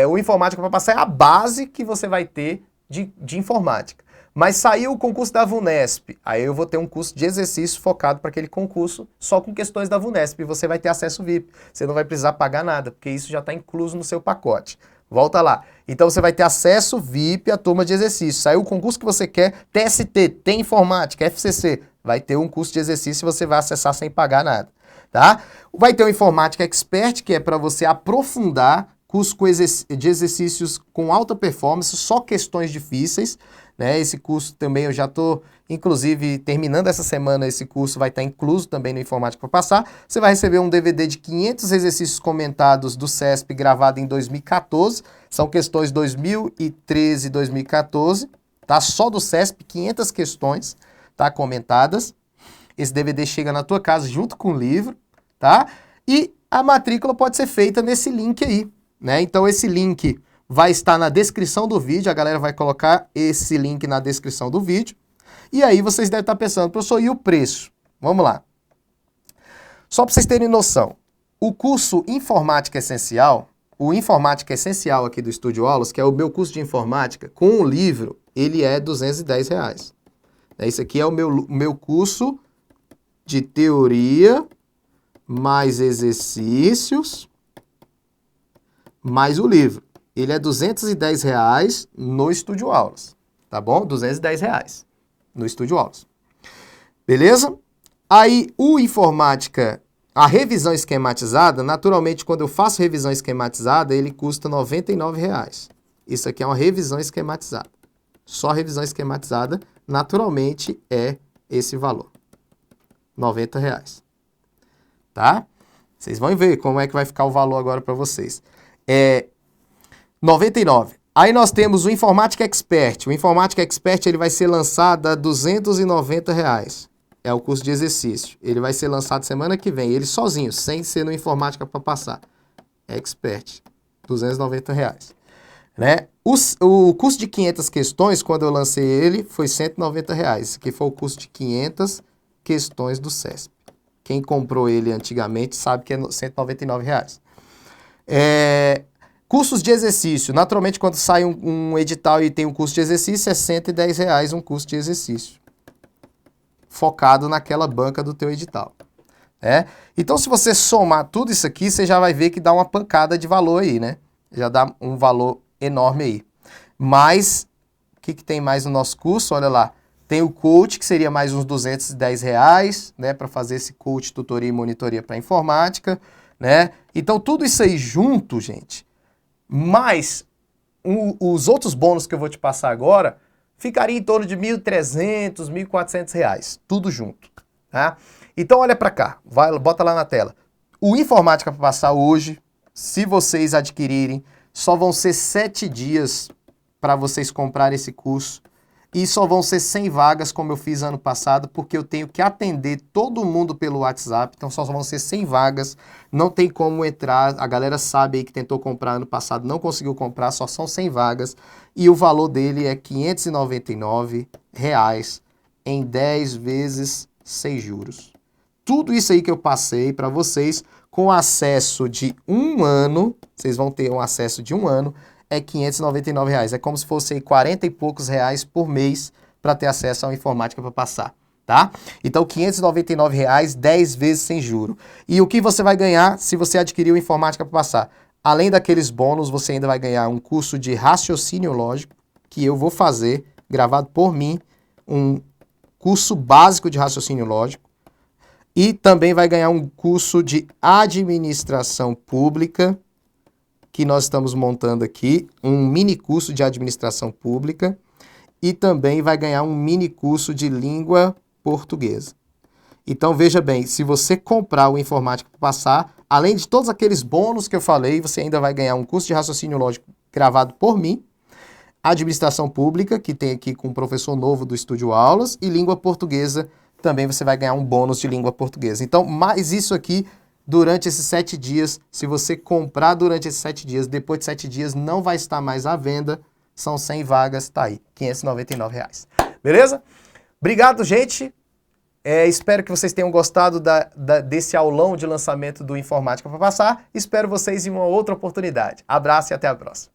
O Informática para Passar é a base que você vai ter de informática. Mas saiu o concurso da VUNESP, aí eu vou ter um curso de exercício focado para aquele concurso, só com questões da VUNESP, e você vai ter acesso VIP. Você não vai precisar pagar nada, porque isso já está incluso no seu pacote. Volta lá. Então você vai ter acesso VIP à turma de exercício. Saiu o concurso que você quer, TST, tem informática, FCC, vai ter um curso de exercício e você vai acessar sem pagar nada. Tá? Vai ter o Informática Expert, que é para você aprofundar curso de exercícios com alta performance, só questões difíceis, né? Esse curso também eu já estou, inclusive, terminando essa semana, esse curso vai estar incluso também no Informática para Passar. Você vai receber um DVD de 500 exercícios comentados do CESP gravado em 2014, são questões 2013 e 2014, tá? Só do CESP, 500 questões, tá? Comentadas. Esse DVD chega na tua casa junto com o livro, tá? E a matrícula pode ser feita nesse link aí. Né? Então esse link vai estar na descrição do vídeo, a galera vai colocar esse link na descrição do vídeo. E aí vocês devem estar pensando, professor, e o preço? Vamos lá. Só para vocês terem noção, o curso Informática Essencial, o Informática Essencial aqui do Estúdio Aulas, que é o meu curso de informática, com o livro, ele é R$210. Esse aqui é o meu curso de teoria, mais exercícios, mais o livro. Ele é R$210 no Estúdio Aulas, tá bom? R$210 no Estúdio Aulas. Beleza? Aí, o Informática, a revisão esquematizada, naturalmente, quando eu faço revisão esquematizada, ele custa R$99. Isso aqui é uma revisão esquematizada. Só revisão esquematizada, naturalmente, é esse valor. R$90. Tá? Vocês vão ver como é que vai ficar o valor agora para vocês. 99. Aí nós temos o Informática Expert. O Informática Expert ele vai ser lançado a R$290. É o curso de exercício. Ele vai ser lançado semana que vem. Ele sozinho, sem ser no Informática para Passar. Expert. R$290. Né? O curso de 500 questões, quando eu lancei ele, foi R$190. Esse aqui foi o curso de 500 questões do CESP. Quem comprou ele antigamente sabe que é R$199. Cursos de exercício. Naturalmente, quando sai um edital e tem um curso de exercício, é R$110 um curso de exercício. Focado naquela banca do teu edital. Então, se você somar tudo isso aqui, você já vai ver que dá uma pancada de valor aí, né? Já dá um valor enorme aí. Mas, o que tem mais no nosso curso? Olha lá. Tem o coach, que seria mais uns R$210, né? Para fazer esse coach, tutoria e monitoria para informática, né? Então, tudo isso aí junto, gente, mais os outros bônus que eu vou te passar agora, ficaria em torno de R$1.300, R$1.400, tudo junto, tá? Então, olha para cá, bota lá na tela. O Informática para Passar hoje, se vocês adquirirem, só vão ser 7 dias para vocês comprarem esse curso. E só vão ser 100 vagas, como eu fiz ano passado, porque eu tenho que atender todo mundo pelo WhatsApp, então só vão ser 100 vagas, não tem como entrar, a galera sabe aí que tentou comprar ano passado, não conseguiu comprar, só são 100 vagas, e o valor dele é R$ 599 em 10 vezes sem juros. Tudo isso aí que eu passei para vocês, com acesso de um ano, vocês vão ter um acesso de um ano, é R$ 599. É como se fosse 40 e poucos reais por mês para ter acesso à informática para passar, tá? Então, R$ 599, 10 vezes sem juro. E o que você vai ganhar se você adquirir o informática para passar? Além daqueles bônus, você ainda vai ganhar um curso de raciocínio lógico, que eu vou fazer, gravado por mim, um curso básico de raciocínio lógico. E também vai ganhar um curso de administração pública, que nós estamos montando aqui, um mini curso de administração pública, e também vai ganhar um mini curso de língua portuguesa. Então veja bem, se você comprar o Informática para Passar, além de todos aqueles bônus que eu falei, você ainda vai ganhar um curso de raciocínio lógico gravado por mim, administração pública, que tem aqui com o professor novo do Estúdio Aulas, e língua portuguesa, também você vai ganhar um bônus de língua portuguesa. Então, mais isso aqui durante esses 7 dias, se você comprar durante esses 7 dias, depois de 7 dias não vai estar mais à venda, são 100 vagas, tá aí, R$ 599. Beleza? Obrigado, gente. Espero que vocês tenham gostado desse aulão de lançamento do Informática para Passar. Espero vocês em uma outra oportunidade. Abraço e até a próxima.